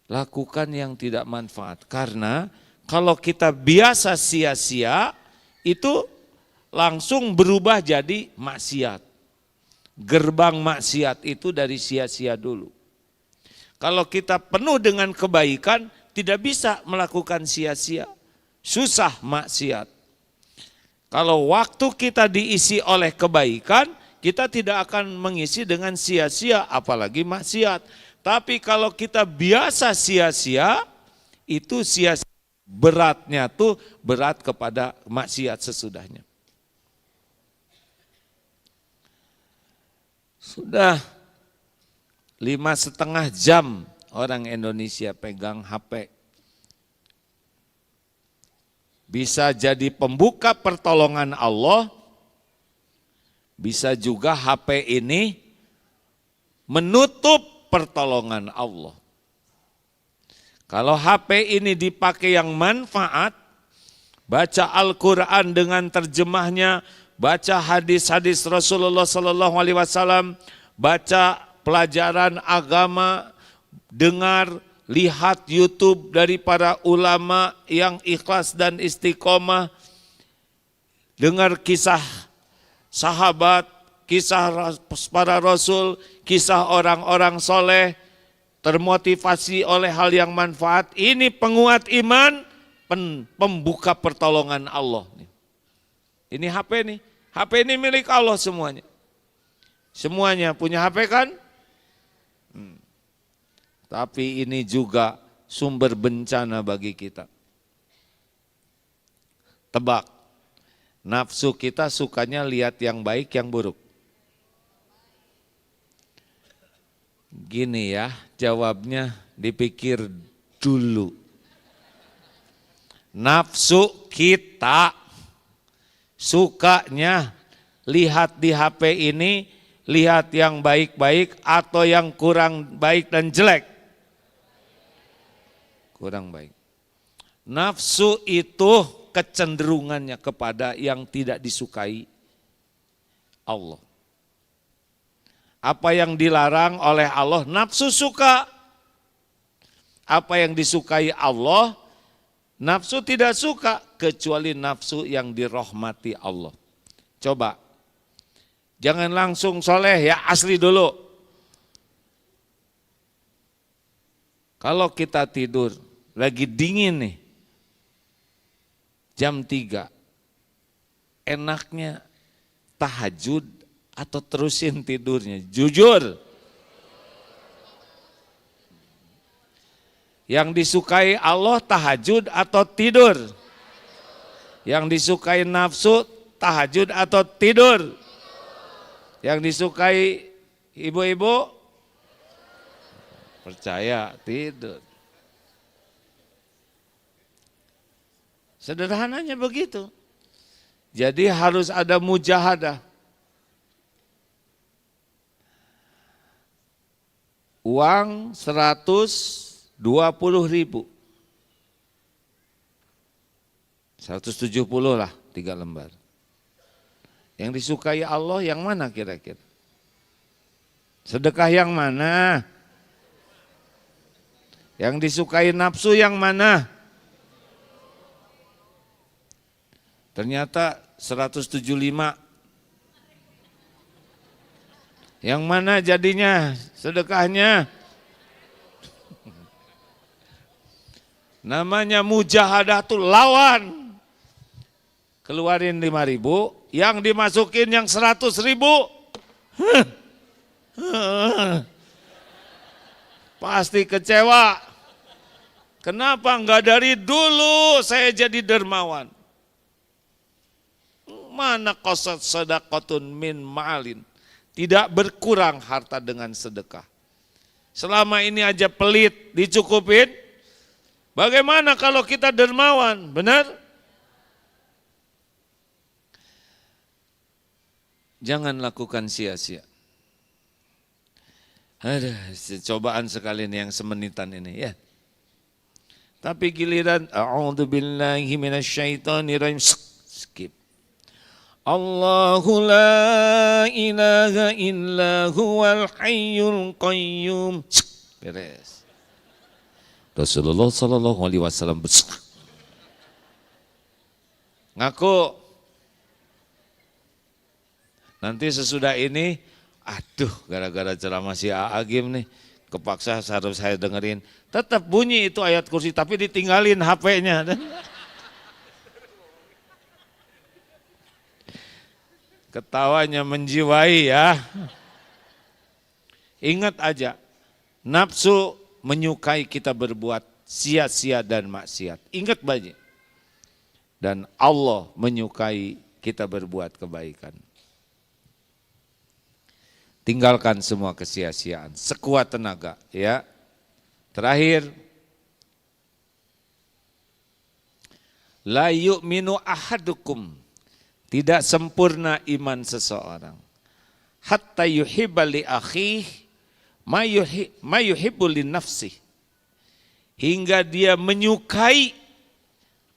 lakukan yang tidak manfaat, karena kalau kita biasa sia-sia itu langsung berubah jadi maksiat. Gerbang maksiat itu dari sia-sia dulu. Kalau kita penuh dengan kebaikan, tidak bisa melakukan sia-sia. Susah maksiat. Kalau waktu kita diisi oleh kebaikan, kita tidak akan mengisi dengan sia-sia, apalagi maksiat. Tapi kalau kita biasa sia-sia, itu sia-sia beratnya tuh berat kepada maksiat sesudahnya. Sudah 5,5 jam orang Indonesia pegang HP. Bisa jadi pembuka pertolongan Allah, bisa juga HP ini menutup pertolongan Allah. Kalau HP ini dipakai yang manfaat, baca Al-Quran dengan terjemahnya, baca hadis-hadis Rasulullah SAW, baca pelajaran agama, dengar, lihat YouTube dari para ulama yang ikhlas dan istiqomah, dengar kisah sahabat, kisah para rasul, kisah orang-orang soleh, termotivasi oleh hal yang manfaat. Ini penguat iman, pembuka pertolongan Allah. Ini HP nih, HP ini milik Allah semuanya. Semuanya punya HP kan? Tapi ini juga sumber bencana bagi kita. Tebak, nafsu kita sukanya lihat yang baik, yang buruk. Gini ya, jawabnya dipikir dulu. Nafsu kita sukanya lihat di HP ini, lihat yang baik-baik atau yang kurang baik dan jelek. Kurang baik. Nafsu itu kecenderungannya kepada yang tidak disukai Allah. Apa yang dilarang oleh Allah, nafsu suka. Apa yang disukai Allah, nafsu tidak suka, kecuali nafsu yang dirahmati Allah. Coba, jangan langsung soleh ya, asli dulu. Kalau kita tidur, lagi dingin nih, jam 3, enaknya tahajud atau terusin tidurnya? Jujur. Yang disukai Allah tahajud atau tidur? Yang disukai nafsu tahajud atau tidur? Yang disukai ibu-ibu? Percaya tidur. Sederhananya begitu. Jadi harus ada mujahadah. Uang 120.000. 170 lah, 3 lembar. Yang disukai Allah yang mana kira-kira? Sedekah yang mana? Yang disukai nafsu yang mana? Ternyata 175. Yang mana jadinya sedekahnya? Namanya mujahadah tuh lawan. Keluarin 5.000, yang dimasukin yang 100.000. Pasti kecewa. Kenapa enggak dari dulu saya jadi dermawan? Mana qasad sadaqatun min ma'alin. Tidak berkurang harta dengan sedekah. Selama ini aja pelit dicukupin. Bagaimana kalau kita dermawan? Benar? Jangan lakukan sia-sia. Ada cobaan sekali nih yang semenitan ini ya. Tapi giliran a'udzubillahi minasyaitonirrajim, skip. Allahu la ilaha illa huwal hayyul qayyum. Beres. Rasulullah sallallahu alaihi wasallam ngaku. Nanti sesudah ini, aduh gara-gara ceramah si Agim nih, Kepaksa harus saya dengerin. Tetap bunyi itu ayat kursi, tapi ditinggalin HP-nya. Ketawanya menjiwai ya. Ingat aja, nafsu menyukai kita berbuat sia-sia dan maksiat. Ingat banyak. Dan Allah menyukai kita berbuat kebaikan. Tinggalkan semua kesia-siaan, sekuat tenaga ya. Terakhir, la yu'minu ahadukum, tidak sempurna iman seseorang. Hatta yuhibba li akhihi ma yuhibbu li nafsih, hingga dia menyukai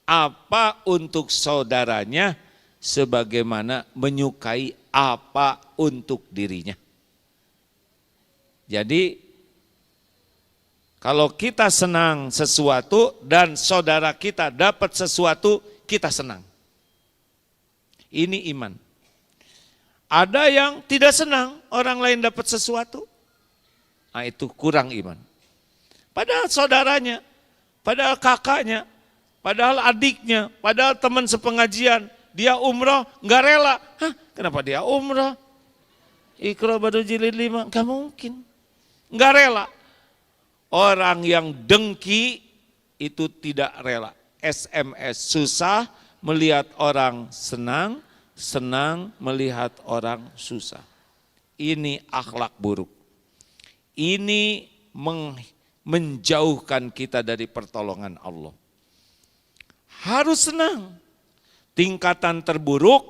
apa untuk saudaranya sebagaimana menyukai apa untuk dirinya. Jadi kalau kita senang sesuatu dan saudara kita dapat sesuatu, kita senang. Ini iman. Ada yang tidak senang orang lain dapat sesuatu, nah itu kurang iman. Padahal saudaranya, padahal kakaknya, padahal adiknya, padahal teman sepengajian, dia umroh nggak rela. Hah, kenapa dia umroh? Iqra baru jilid 5, nggak mungkin. Nggak rela. Orang yang dengki itu tidak rela. SMS susah melihat orang senang, senang melihat orang susah. Ini akhlak buruk. Ini menjauhkan kita dari pertolongan Allah. Harus senang. Tingkatan terburuk,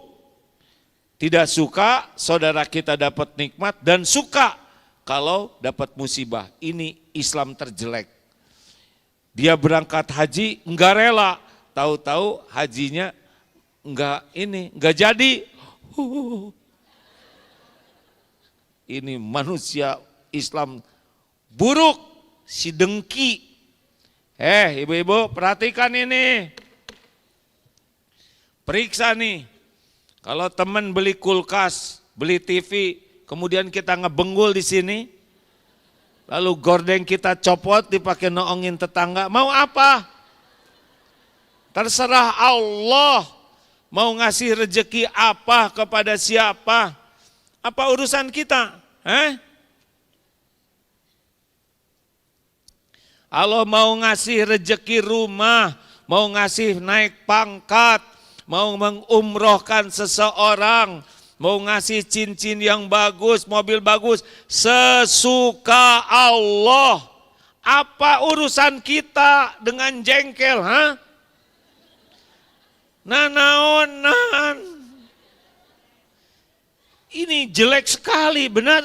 tidak suka saudara kita dapat nikmat dan suka kalau dapat musibah. Ini Islam terjelek. Dia berangkat haji enggak rela, tahu-tahu hajinya enggak jadi. Ini manusia Islam buruk, si dengki. Ibu-ibu perhatikan ini. Periksa nih. Kalau teman beli kulkas, beli TV, kemudian kita ngebenggul di sini, lalu gordeng kita copot dipakai noongin tetangga, mau apa? Terserah Allah mau ngasih rezeki apa kepada siapa. Apa urusan kita? Allah mau ngasih rezeki rumah, mau ngasih naik pangkat, mau mengumrohkan seseorang, mau ngasih cincin yang bagus, mobil bagus, sesuka Allah. Apa urusan kita dengan jengkel? Nanaonan. Ini jelek sekali, benar.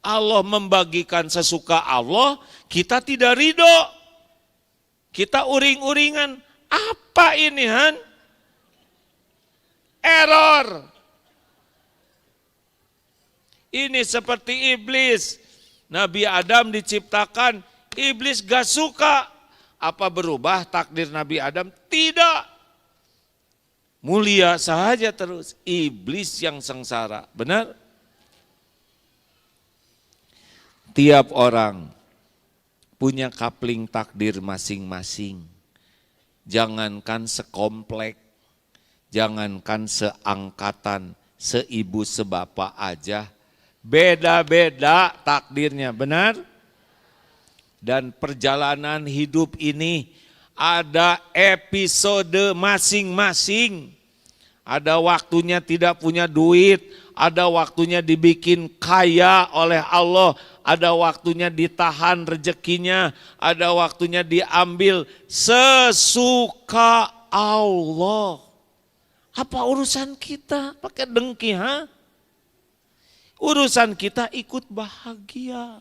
Allah membagikan sesuka Allah, kita tidak ridho. Kita uring-uringan. Apa ini, Error. Ini seperti iblis. Nabi Adam diciptakan, iblis gak suka. Apa berubah takdir Nabi Adam? Tidak. Mulia saja terus. Iblis yang sengsara. Benar? Tiap orang punya kapling takdir masing-masing. Jangankan sekomplek, jangankan seangkatan, seibu sebapak aja. Beda-beda takdirnya, benar? Dan perjalanan hidup ini ada episode masing-masing. Ada waktunya tidak punya duit, ada waktunya dibikin kaya oleh Allah, ada waktunya ditahan rezekinya, ada waktunya diambil sesuka Allah. Apa urusan kita pakai dengki, Urusan kita ikut bahagia,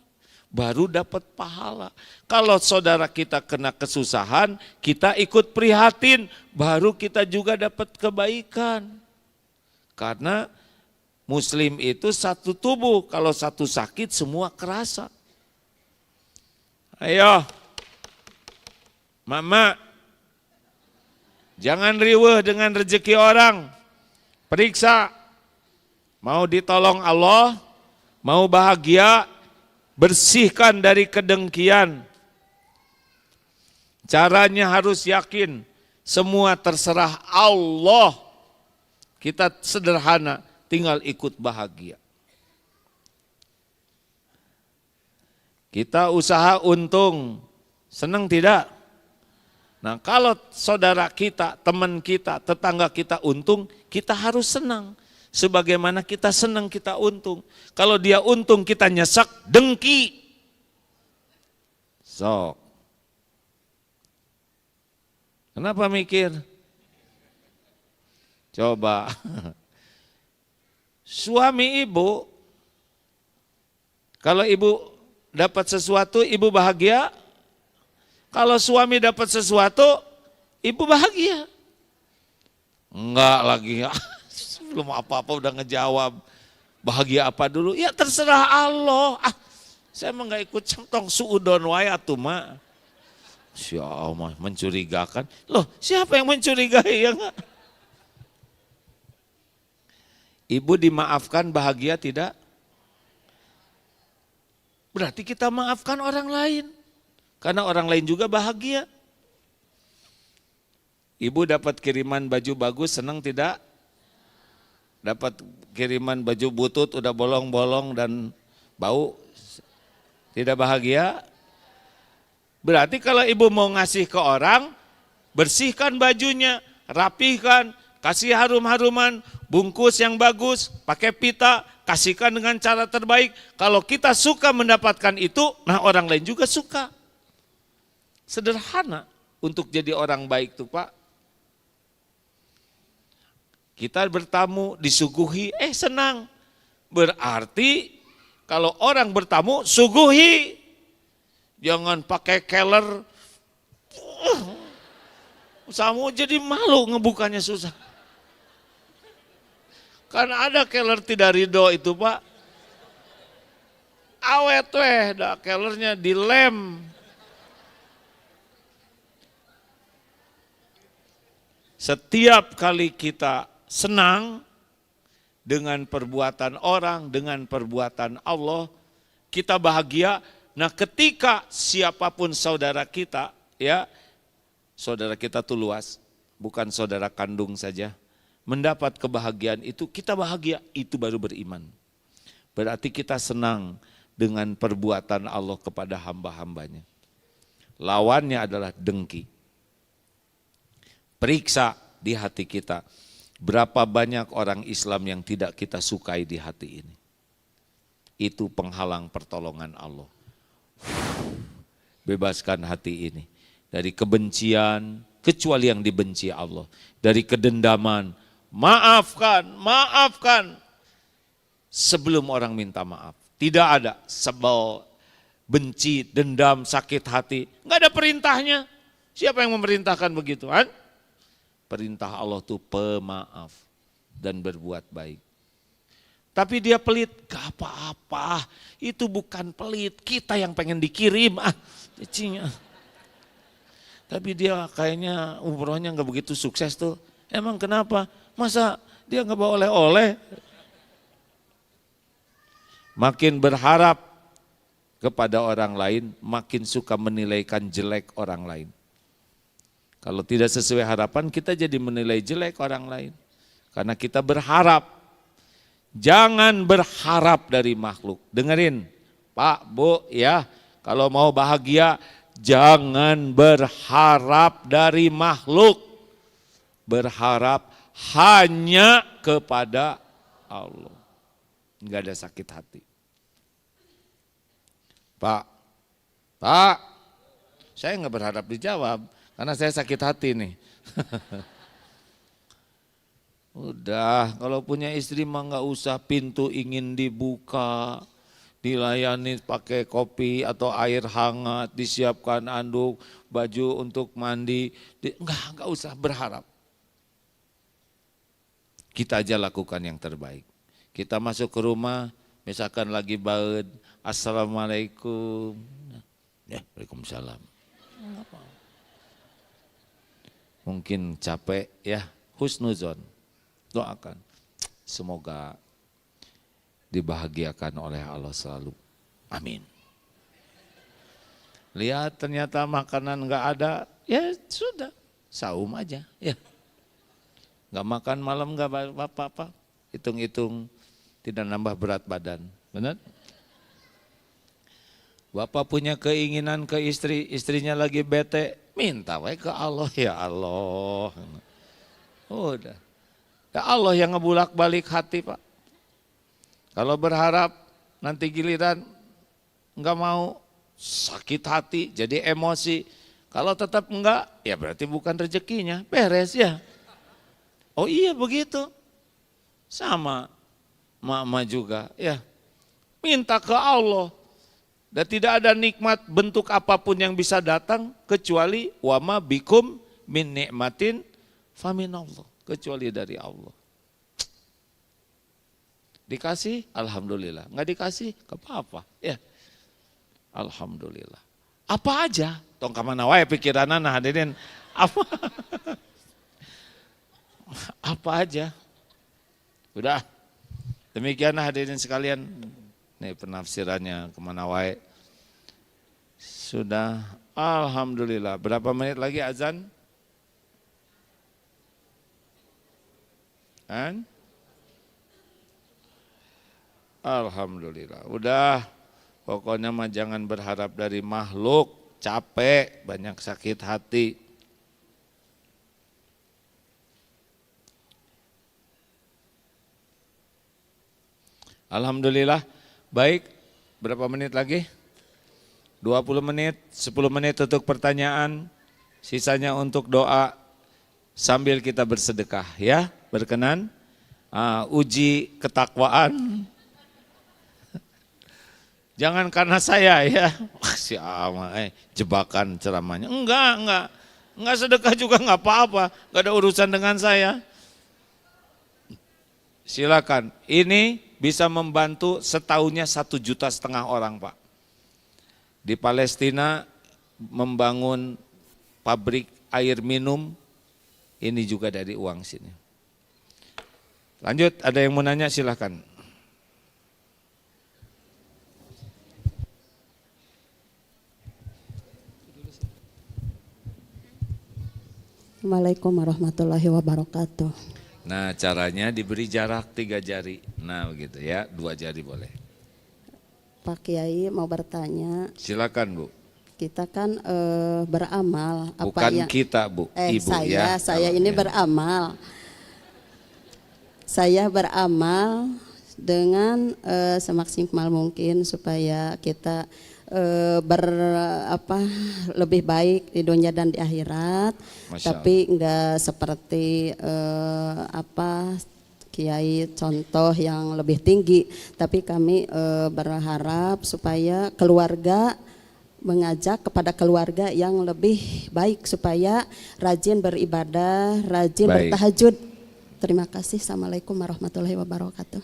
baru dapat pahala. Kalau saudara kita kena kesusahan, kita ikut prihatin, baru kita juga dapat kebaikan. Karena Muslim itu satu tubuh, kalau satu sakit semua kerasa. Ayo, mama, jangan riweuh dengan rezeki orang, periksa. Mau ditolong Allah, mau bahagia, bersihkan dari kedengkian. Caranya harus yakin, semua terserah Allah. Kita sederhana, tinggal ikut bahagia. Kita usaha untung, senang tidak? Nah kalau saudara kita, teman kita, tetangga kita untung, kita harus senang. Sebagaimana kita senang kita untung. Kalau dia untung kita nyesek, dengki. Sok. Kenapa mikir? Coba. Suami ibu, kalau ibu dapat sesuatu, ibu bahagia. Kalau suami dapat sesuatu, ibu bahagia. Enggak lagi, belum apa-apa udah ngejawab. Bahagia apa dulu? Ya terserah Allah. Saya emang gak ikut centong suudon wae atuh mah. Syah mencurigakan. Loh, siapa yang mencurigai ya enggak? Ibu dimaafkan bahagia tidak? Berarti kita maafkan orang lain. Karena orang lain juga bahagia. Ibu dapat kiriman baju bagus, senang tidak? Dapat kiriman baju butut udah bolong-bolong dan bau, tidak bahagia? Berarti kalau ibu mau ngasih ke orang, bersihkan bajunya, rapihkan, kasih harum-haruman, bungkus yang bagus, pakai pita, kasihkan dengan cara terbaik. Kalau kita suka mendapatkan itu, nah orang lain juga suka. Sederhana untuk jadi orang baik tuh Pak. Kita bertamu, disuguhi, senang. Berarti kalau orang bertamu, suguhi. Jangan pakai keler. Samu jadi malu ngebukanya susah. Karena ada keler tidak ridho itu Pak. Awet dah kellernya dilem. Setiap kali kita senang dengan perbuatan orang, dengan perbuatan Allah, kita bahagia. Nah ketika siapapun saudara kita, ya saudara kita tuh luas, bukan saudara kandung saja, mendapat kebahagiaan itu, kita bahagia, itu baru beriman. Berarti kita senang dengan perbuatan Allah kepada hamba-hambanya. Lawannya adalah dengki. Periksa di hati kita, berapa banyak orang Islam yang tidak kita sukai di hati ini. Itu penghalang pertolongan Allah. Bebaskan hati ini dari kebencian, kecuali yang dibenci Allah. Dari kedendaman, maafkan sebelum orang minta maaf. Tidak ada sebel, benci, dendam, sakit hati. Enggak ada perintahnya. Siapa yang memerintahkan begitu kan? Perintah Allah itu pemaaf dan berbuat baik. Tapi dia pelit, gak apa-apa, itu bukan pelit, kita yang pengen dikirim. Cicinya. Tapi dia kayaknya umrohnya gak begitu sukses tuh. Emang kenapa? Masa dia gak bawa oleh-oleh? Makin berharap kepada orang lain, makin suka menilaikan jelek orang lain. Kalau tidak sesuai harapan, kita jadi menilai jelek orang lain. Karena kita berharap. Jangan berharap dari makhluk. Dengerin Pak, Bu ya, kalau mau bahagia jangan berharap dari makhluk. Berharap hanya kepada Allah. Enggak ada sakit hati. Pak, saya enggak berharap dijawab karena saya sakit hati nih. Udah, kalau punya istri mah nggak usah pintu ingin dibuka, dilayani pakai kopi atau air hangat, disiapkan anduk, baju untuk mandi, nggak usah berharap. Kita aja lakukan yang terbaik. Kita masuk ke rumah, misalkan lagi baud, assalamualaikum, ya waalaikumsalam. Mungkin capek ya, husnuzon. Doakan, semoga dibahagiakan oleh Allah selalu. Amin. lihat ternyata makanan nggak ada, ya sudah, saum aja, ya. Nggak makan malam nggak apa-apa, hitung-hitung tidak nambah berat badan, benar? Bapak punya keinginan ke istri, istrinya lagi bete, minta wae ke Allah, ya Allah. Udah, ya Allah yang ngebulak-balik hati Pak. Kalau berharap nanti giliran nggak mau, sakit hati, jadi emosi. Kalau tetap enggak, ya berarti bukan rezekinya, beres ya. Oh iya begitu. Sama mama juga ya. Minta ke Allah. Dan tidak ada nikmat bentuk apapun yang bisa datang kecuali wama bikum min nikmatin faminallah, kecuali dari Allah. Dikasih, alhamdulillah. Enggak dikasih, ke apa-apa ya. Alhamdulillah. Apa aja? Tong kamana wae pikiranana hadirin. Apa? Apa aja? Udah. Demikian hadirin sekalian. Nih penafsirannya kemana wae. Sudah. Alhamdulillah. Berapa menit lagi azan? Kan? Alhamdulillah. Udah. Pokoknya mah jangan berharap dari makhluk, capek, banyak sakit hati. Alhamdulillah, baik, berapa menit lagi? 20 menit, 10 menit untuk pertanyaan, sisanya untuk doa sambil kita bersedekah ya, berkenan. Uji ketakwaan. Jangan karena saya ya, si ama, jebakan ceramahnya. Enggak sedekah juga enggak apa-apa, enggak ada urusan dengan saya. Silakan, ini bisa membantu setahunnya 1,5 juta orang Pak. Di Palestina membangun pabrik air minum, ini juga dari uang sini. Lanjut, ada yang mau nanya silakan. Assalamualaikum warahmatullahi wabarakatuh. Nah caranya diberi jarak 3 jari, nah begitu ya, 2 jari boleh. Pak Kiai mau bertanya. Silakan Bu. Kita kan beramal. Bukan kita Bu, Ibu ya. Saya ini ya. beramal. Saya beramal dengan semaksimal mungkin supaya kita lebih baik di dunia dan di akhirat. Tapi enggak seperti Kiai contoh yang lebih tinggi, tapi kami berharap supaya keluarga mengajak kepada keluarga yang lebih baik supaya rajin beribadah, rajin bertahajud. Terima kasih. Assalamualaikum warahmatullahi wabarakatuh.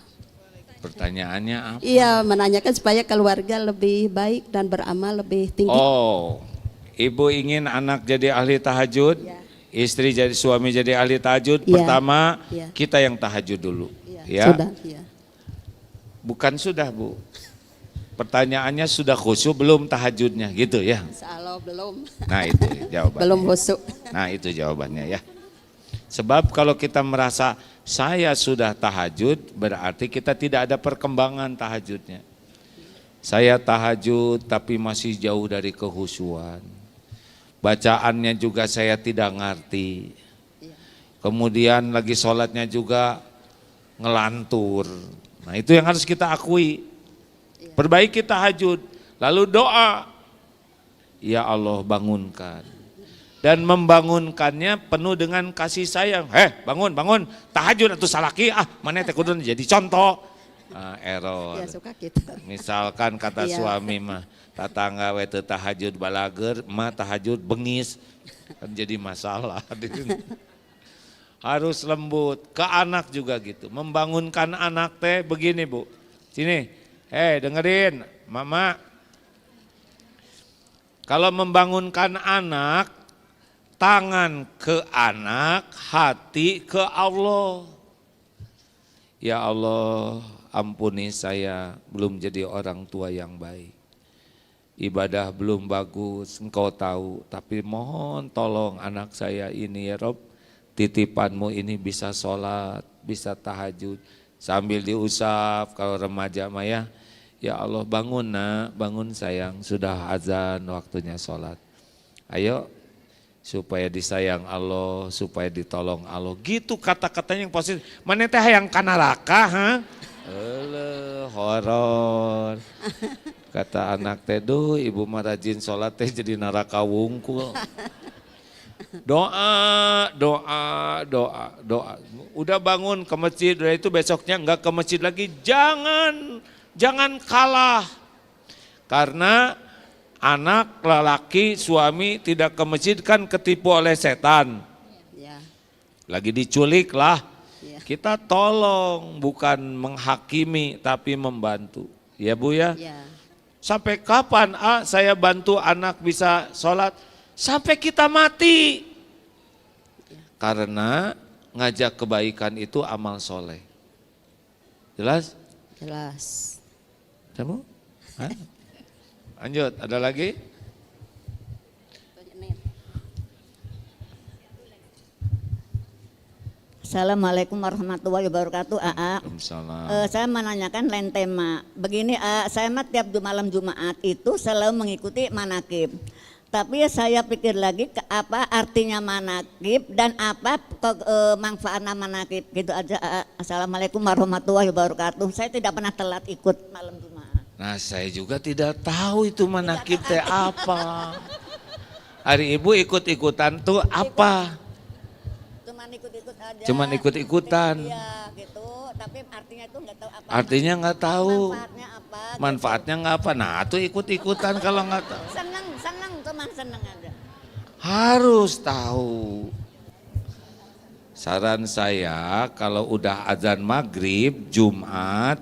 Pertanyaannya apa? Iya, menanyakan supaya keluarga lebih baik dan beramal lebih tinggi. Oh, Ibu ingin anak jadi ahli tahajud, ya. Istri jadi suami jadi ahli tahajud. Ya. Pertama ya. Kita yang tahajud dulu, ya. Sudah, ya. Bukan sudah Bu. Pertanyaannya sudah khusyuk belum tahajudnya, gitu ya? Insyaallah belum. Nah itu jawabannya. Belum khusyuk. Nah itu jawabannya ya. Sebab kalau kita merasa saya sudah tahajud, berarti kita tidak ada perkembangan tahajudnya. Saya tahajud tapi masih jauh dari kehusuan. Bacaannya juga saya tidak ngerti. Kemudian lagi sholatnya juga ngelantur. Nah itu yang harus kita akui. Perbaiki tahajud, lalu doa. Ya Allah bangunkan. Dan membangunkannya penuh dengan kasih sayang. Bangun, tahajud atau salaki, mana teh kudu jadi contoh. Error. Ya, suka kita. Misalkan kata suami mah, tatangga we teu tahajud balager, mah tahajud bengis. Kan jadi masalah. Harus lembut. Ke anak juga gitu. Membangunkan anak teh begini Bu. Sini, dengerin Mama. Kalau membangunkan anak, tangan ke anak, hati ke Allah. Ya Allah, ampuni saya belum jadi orang tua yang baik. ibadah belum bagus, engkau tahu, tapi mohon tolong anak saya ini ya Rob, titipanmu ini bisa sholat, bisa tahajud, sambil diusap kalau remaja mah ya. Ya Allah bangun nak, bangun sayang, sudah azan waktunya sholat. Ayo supaya disayang Allah, supaya ditolong Allah. Gitu kata-katanya yang positif. Mana teh yang kanaraka, ha? Horor. Kata anak teh, duh ibu mah rajin sholat teh jadi neraka wungkul. Doa, doa, doa, doa. Udah bangun ke masjid, udah itu besoknya enggak ke masjid lagi. Jangan kalah. Karena anak, lelaki, suami tidak ke masjid kan ketipu oleh setan. Ya. Lagi diculik lah. Ya. Kita tolong, bukan menghakimi tapi membantu. Ya Bu ya? Ya. Sampai kapan saya bantu anak bisa sholat? Sampai kita mati. Karena ngajak kebaikan itu amal soleh. Jelas? Jelas. Kamu? Lanjut, ada lagi? Assalamualaikum warahmatullahi wabarakatuh. Waalaikumsalam. Saya menanyakan lain tema. Begini, saya mah tiap malam Jumat itu selalu mengikuti manakib. Tapi saya pikir lagi apa artinya manakib dan apa manfaatnya manakib gitu aja. Assalamualaikum warahmatullahi wabarakatuh. Saya tidak pernah telat ikut malam Jumat. Nah saya juga tidak tahu itu manakib teh apa. Hari Ibu ikut-ikutan tuh apa? Cuman ikut-ikut aja. Cuman ikut-ikutan. Iya gitu, tapi artinya itu nggak tahu apa. Artinya nggak tahu. Manfaatnya apa? Manfaatnya nggak apa. Nah tuh ikut-ikutan kalau nggak tahu. Seneng, cuman seneng aja. Harus tahu. Saran saya kalau udah azan maghrib Jumat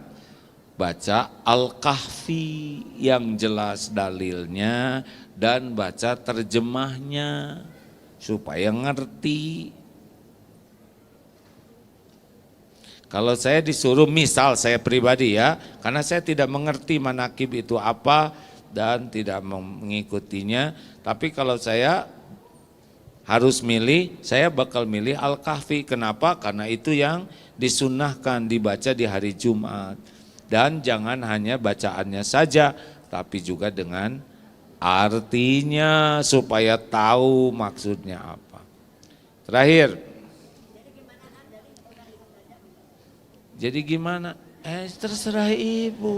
baca Al-Kahfi yang jelas dalilnya dan baca terjemahnya supaya ngerti. Kalau saya disuruh, misal saya pribadi ya, karena saya tidak mengerti manakib itu apa dan tidak mengikutinya, tapi kalau saya harus milih, saya bakal milih Al-Kahfi. Kenapa? Karena itu yang disunnahkan dibaca di hari Jumat. Dan jangan hanya bacaannya saja, tapi juga dengan artinya supaya tahu maksudnya apa. Terakhir. Jadi gimana? Terserah Ibu.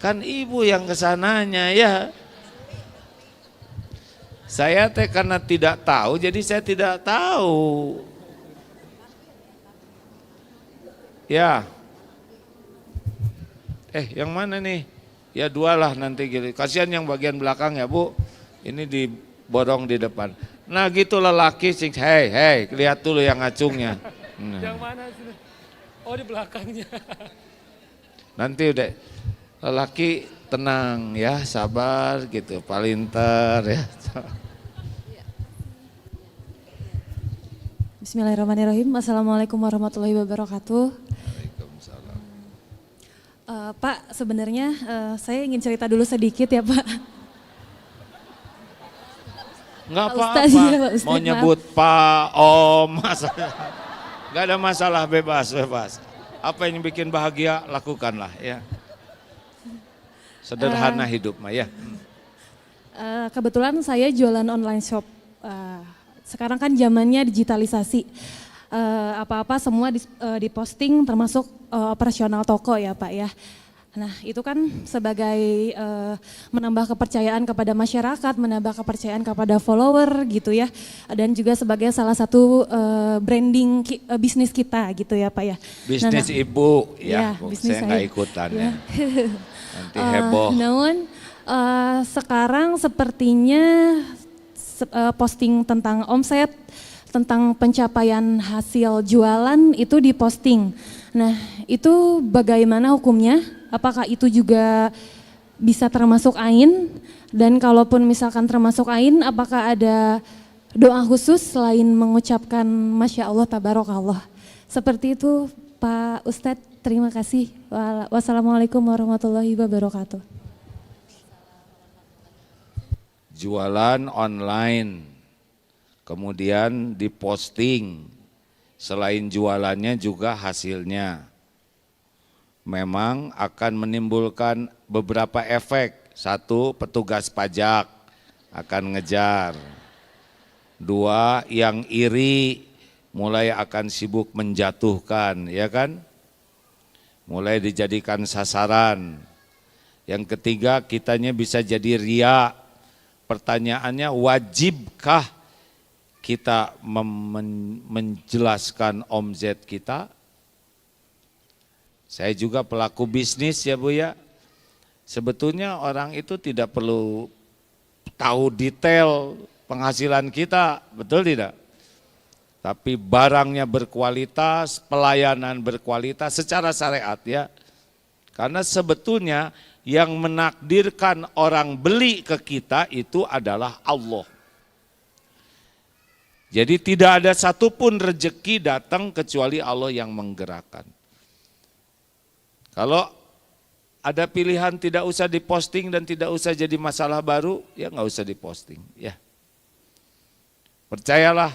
Kan Ibu yang kesananya ya. Saya teh karena tidak tahu, jadi saya tidak tahu. Ya. Yang mana nih? Ya dua lah nanti gitu. Kasihan yang bagian belakang ya Bu. Ini diborong di depan. Nah gitu lelaki sing, hei, lihat dulu yang ngacungnya. Nah. Yang mana sih? Oh di belakangnya. Nanti udah lelaki tenang ya, sabar gitu, palinter ya. Bismillahirrahmanirrahim. Assalamualaikum warahmatullahi wabarakatuh. Waalaikumsalam. Pak, sebenarnya saya ingin cerita dulu sedikit ya Pak. Enggak Pak Ustadz, apa-apa, ya, Pak Ustadz, mau maaf. nyebut Pak, Om, enggak ada masalah, bebas. Apa yang bikin bahagia, lakukanlah ya. Sederhana hidup mah ya. Kebetulan saya jualan online shop. Sekarang kan zamannya digitalisasi. Apa-apa semua diposting termasuk operasional toko ya Pak ya. Nah itu kan sebagai menambah kepercayaan kepada masyarakat, menambah kepercayaan kepada follower gitu ya. Dan juga sebagai salah satu branding bisnis kita gitu ya Pak ya. Bisnis Ibu ya, bisnis saya nggak ikutan ya. Nanti heboh. Namun sekarang sepertinya posting tentang omset, tentang pencapaian hasil jualan itu diposting. Nah itu bagaimana hukumnya? Apakah itu juga bisa termasuk ain? Dan kalaupun misalkan termasuk ain, apakah ada doa khusus selain mengucapkan Masya Allah, Tabarakallah? Seperti itu Pak Ustadz, terima kasih. Wassalamualaikum warahmatullahi wabarakatuh. Jualan online, kemudian diposting, selain jualannya juga hasilnya. Memang akan menimbulkan beberapa efek. Satu, petugas pajak akan ngejar. Dua, yang iri mulai akan sibuk menjatuhkan, ya kan? Mulai dijadikan sasaran. Yang ketiga, kitanya bisa jadi ria. Pertanyaannya, wajibkah kita menjelaskan omzet kita? Saya juga pelaku bisnis ya Bu ya. Sebetulnya orang itu tidak perlu tahu detail penghasilan kita, betul tidak? Tapi barangnya berkualitas, pelayanan berkualitas secara syariat ya. Karena sebetulnya yang menakdirkan orang beli ke kita itu adalah Allah. Jadi tidak ada satupun rezeki datang kecuali Allah yang menggerakkan. Kalau ada pilihan tidak usah diposting dan tidak usah jadi masalah baru, ya nggak usah diposting. Ya. Percayalah,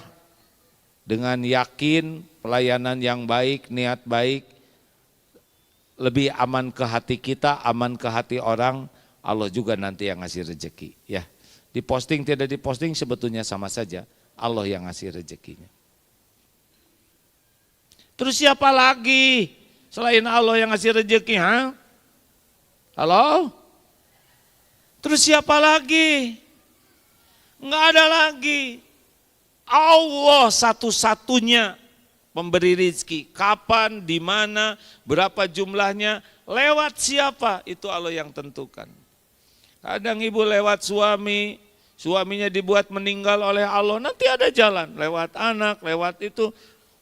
dengan yakin pelayanan yang baik, niat baik, lebih aman ke hati kita, aman ke hati orang, Allah juga nanti yang ngasih rezeki. Ya, diposting tidak diposting sebetulnya sama saja, Allah yang ngasih rezekinya. Terus siapa lagi selain Allah yang ngasih rezeki? Halo? Terus siapa lagi? Enggak ada lagi. Allah satu-satunya pemberi rizki. Kapan, di mana, berapa jumlahnya, lewat siapa, itu Allah yang tentukan. Kadang ibu lewat suami, suaminya dibuat meninggal oleh Allah, nanti ada jalan. Lewat anak, lewat itu,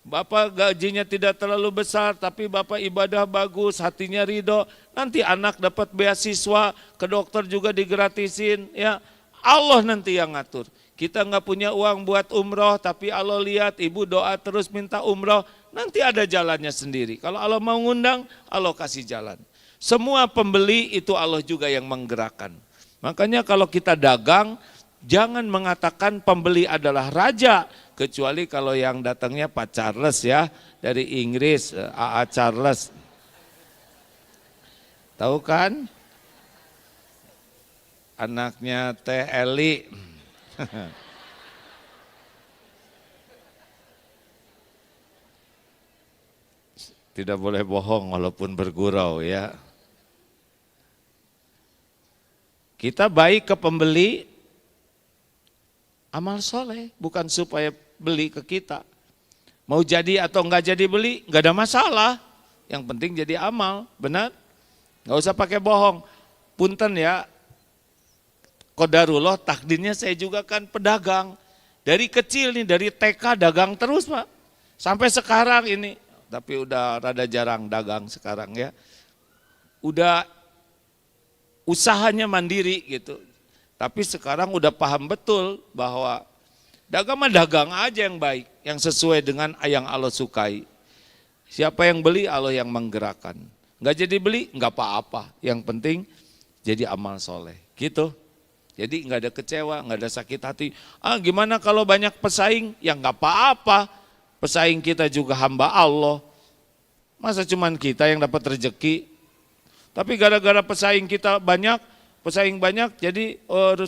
bapak gajinya tidak terlalu besar, tapi bapak ibadah bagus, hatinya ridho, nanti anak dapat beasiswa, ke dokter juga digratisin, ya Allah nanti yang ngatur. Kita nggak punya uang buat umroh, tapi Allah lihat ibu doa terus minta umroh, nanti ada jalannya sendiri. Kalau Allah mau ngundang, Allah kasih jalan. Semua pembeli itu Allah juga yang menggerakkan. Makanya kalau kita dagang, jangan mengatakan pembeli adalah raja, kecuali kalau yang datangnya Pak Charles ya, dari Inggris, AA Charles. Tahu kan? Anaknya Teh Eli. Tidak boleh bohong walaupun bergurau ya. Kita baik ke pembeli, amal soleh, bukan supaya beli ke kita. Mau jadi atau enggak jadi beli, enggak ada masalah. Yang penting jadi amal, benar? Enggak usah pakai bohong. Punten ya, qadarullah takdirnya saya juga kan pedagang. Dari kecil nih, dari TK dagang terus Pak. Sampai sekarang ini, tapi udah rada jarang dagang sekarang ya. Udah usahanya mandiri gitu. Tapi sekarang udah paham betul bahwa dagang mah dagang aja yang baik, yang sesuai dengan yang Allah sukai. Siapa yang beli, Allah yang menggerakkan. Enggak jadi beli, enggak apa-apa. Yang penting jadi amal soleh, gitu. Jadi enggak ada kecewa, enggak ada sakit hati. Gimana kalau banyak pesaing? Ya enggak apa-apa. Pesaing kita juga hamba Allah. Masa cuman kita yang dapat rezeki? Tapi gara-gara pesaing kita banyak, pesaing banyak, jadi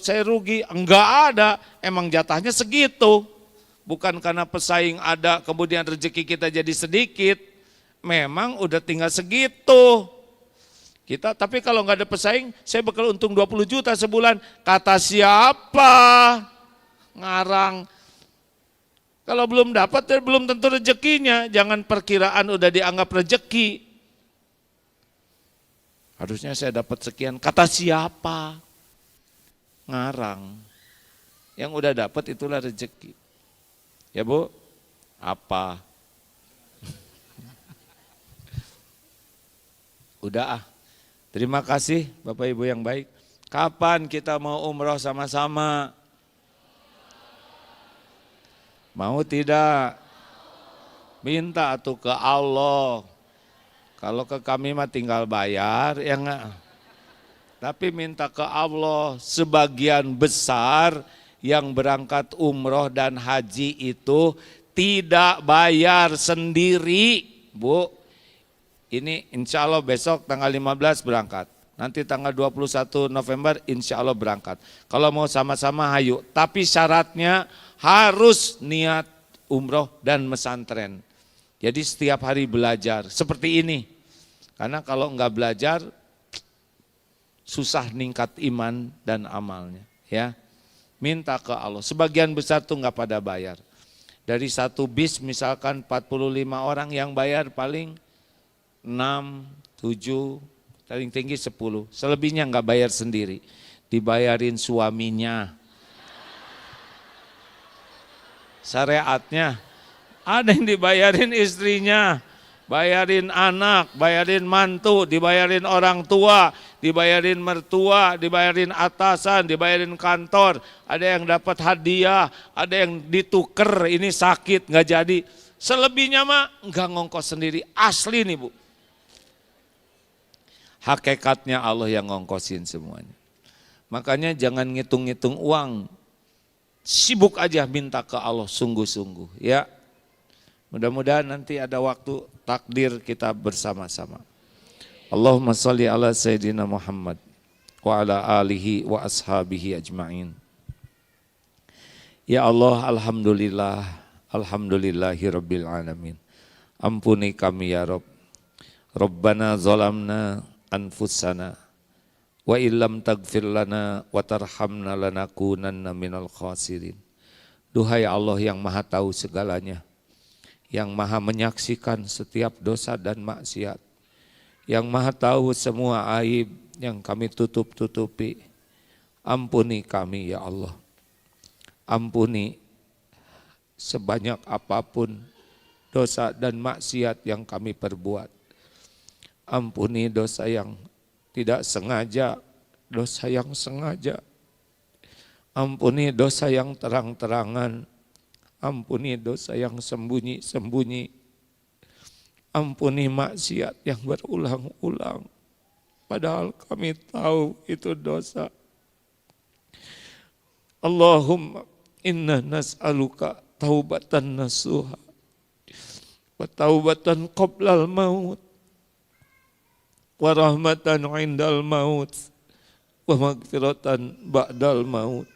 saya rugi. Enggak ada, emang jatahnya segitu. Bukan karena pesaing ada, kemudian rezeki kita jadi sedikit. Memang udah tinggal segitu. Kita, tapi kalau nggak ada pesaing, saya bakal untung 20 juta sebulan. Kata siapa? Ngarang. Kalau belum dapat, belum tentu rezekinya. Jangan perkiraan udah dianggap rezeki. Harusnya saya dapat sekian. Kata siapa? Ngarang. Yang udah dapat itulah rezeki. Ya Bu? Apa? Udah ah. Terima kasih Bapak Ibu yang baik. Kapan kita mau umroh sama-sama? Mau tidak? Minta atuh ke Allah. Kalau ke kami mah tinggal bayar, ya enggak. Tapi minta ke Allah, sebagian besar yang berangkat umroh dan haji itu tidak bayar sendiri, Bu. Ini insya Allah besok tanggal 15 berangkat. Nanti tanggal 21 November insya Allah berangkat. Kalau mau sama-sama hayu, tapi syaratnya harus niat umroh dan mesantren. Jadi setiap hari belajar, seperti ini. Karena kalau enggak belajar, susah ningkat iman dan amalnya. Ya, minta ke Allah. Sebagian besar tuh enggak pada bayar. Dari satu bis misalkan 45 orang yang bayar paling 6, 7, paling tinggi 10. Selebihnya enggak bayar sendiri. Dibayarin suaminya. Syariatnya. Ada yang dibayarin istrinya. Bayarin anak, bayarin mantu, dibayarin orang tua, dibayarin mertua, dibayarin atasan, dibayarin kantor. Ada yang dapat hadiah, ada yang dituker, ini sakit nggak jadi. Selebihnya mah nggak ngongkos sendiri, asli nih Bu. Hakikatnya Allah yang ngongkosin semuanya. Makanya jangan ngitung-ngitung uang, sibuk aja minta ke Allah sungguh-sungguh ya. Mudah-mudahan nanti ada waktu takdir kita bersama-sama. Allahumma sholli ala Sayyidina Muhammad wa ala alihi wa ashabihi ajma'in. Ya Allah, alhamdulillah, alhamdulillahi rabbil alamin. Ampuni kami ya Rabb. Rabbana zalamna anfusana wa illam taghfir lana wa tarhamna lanakunanna minal khasirin. Duhai Allah yang Maha tahu segalanya, yang Maha menyaksikan setiap dosa dan maksiat, yang Maha tahu semua aib yang kami tutup-tutupi. Ampuni kami ya Allah. Ampuni sebanyak apapun dosa dan maksiat yang kami perbuat. Ampuni dosa yang tidak sengaja, dosa yang sengaja. Ampuni dosa yang terang-terangan. Ampuni dosa yang sembunyi-sembunyi. Ampuni maksiat yang berulang-ulang. Padahal kami tahu itu dosa. Allahumma inna nas'aluka taubatan nasuha. Wa taubatan qoblal maut. Wa rahmatan indal maut. Wa magfiratan ba'dal maut.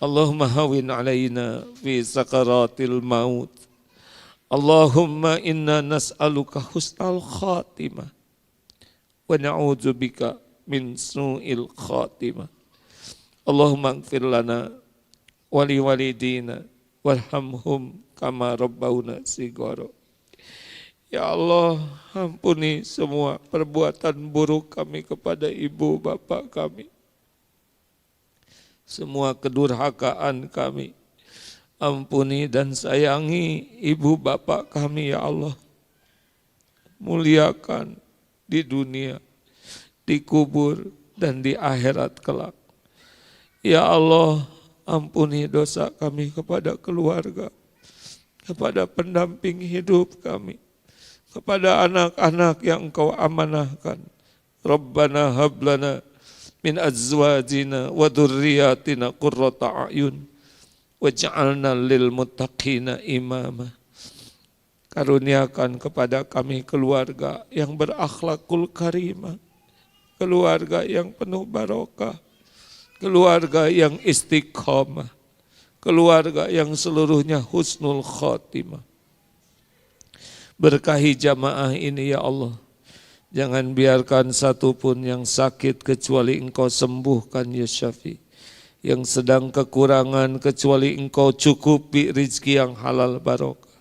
Allahumma hawin alaina fi sakaratil maut. Allahumma inna nas'aluka husnal khatimah wa na'udzubika min su'il khatimah. Allahumma ighfir lana wa li walidina warhamhum kama rabbawna shighara. Ya Allah, ampuni semua perbuatan buruk kami kepada ibu bapak kami. Semua kedurhakaan kami, ampuni dan sayangi ibu bapak kami ya Allah. Muliakan di dunia, di kubur dan di akhirat kelak. Ya Allah, ampuni dosa kami kepada keluarga, kepada pendamping hidup kami, kepada anak-anak yang Engkau amanahkan. Rabbana hablana min azwajina wa dzurriyyatina qurrata a'yun waj'alna lil muttaqina imama. Karuniakan kepada kami keluarga yang berakhlakul karimah, keluarga yang penuh barokah, keluarga yang istiqamah, keluarga yang seluruhnya husnul khatimah. Berkahi jamaah ini ya Allah. Jangan biarkan satupun yang sakit kecuali Engkau sembuhkan ya Syafi. Yang sedang kekurangan kecuali Engkau cukupi rizki yang halal barokah.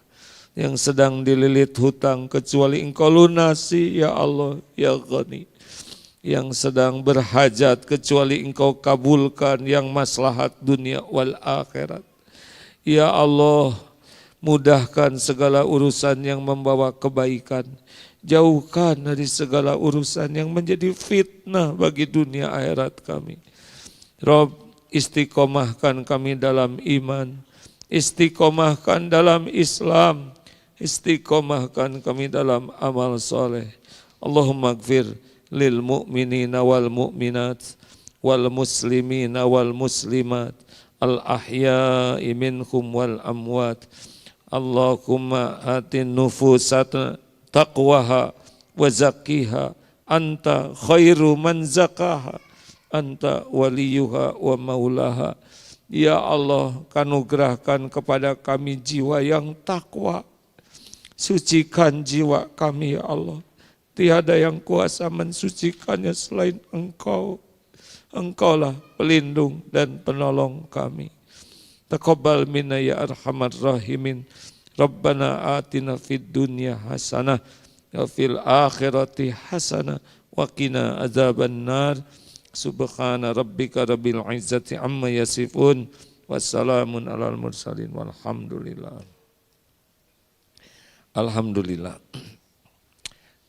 Yang sedang dililit hutang kecuali Engkau lunasi ya Allah ya Ghani. Yang sedang berhajat kecuali Engkau kabulkan yang maslahat dunia wal akhirat. Ya Allah, mudahkan segala urusan yang membawa kebaikan. Jauhkan dari segala urusan yang menjadi fitnah bagi dunia akhirat kami. Rob, istiqomahkan kami dalam iman, istiqomahkan dalam Islam, istiqomahkan kami dalam amal soleh. Allahumma gfir lil mu'minina wal mu'minat wal muslimina wal muslimat al ahya'i minhum wal amwat. Allahumma atin nufusatna taqwaha wa zakkiha anta khairu man zakaha anta waliyuha wa maulaha. Ya Allah, kanugerahkan kepada kami jiwa yang takwa. Sucikan jiwa kami ya Allah. Tiada yang kuasa mensucikannya selain Engkau. Engkaulah pelindung dan penolong kami. Taqabbal minna ya arhamar rahimin. Rabbana atina fid dunya hasanah wa fil akhirati hasanah wa qina adzabannar. Subhana rabbika rabbil izzati amma yasifun. Wassalamun alal mursalin walhamdulillah. Alhamdulillah.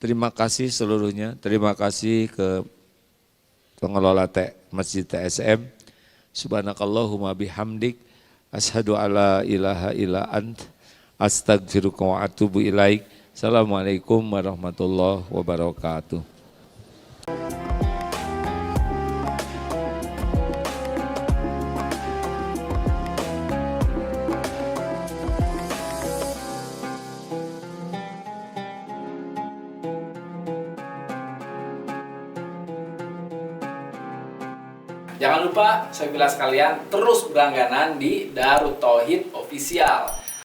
Terima kasih seluruhnya. Terima kasih ke pengelola Masjid TSM. Subhanakallahumma bihamdik. Ashadu alla ilaha illa ant. Astagfiruka wa atubu ilaik. Assalamualaikum warahmatullahi wabarakatuh. Jangan lupa, saya bilang sekalian, terus berlangganan di Darut Tauhid Official.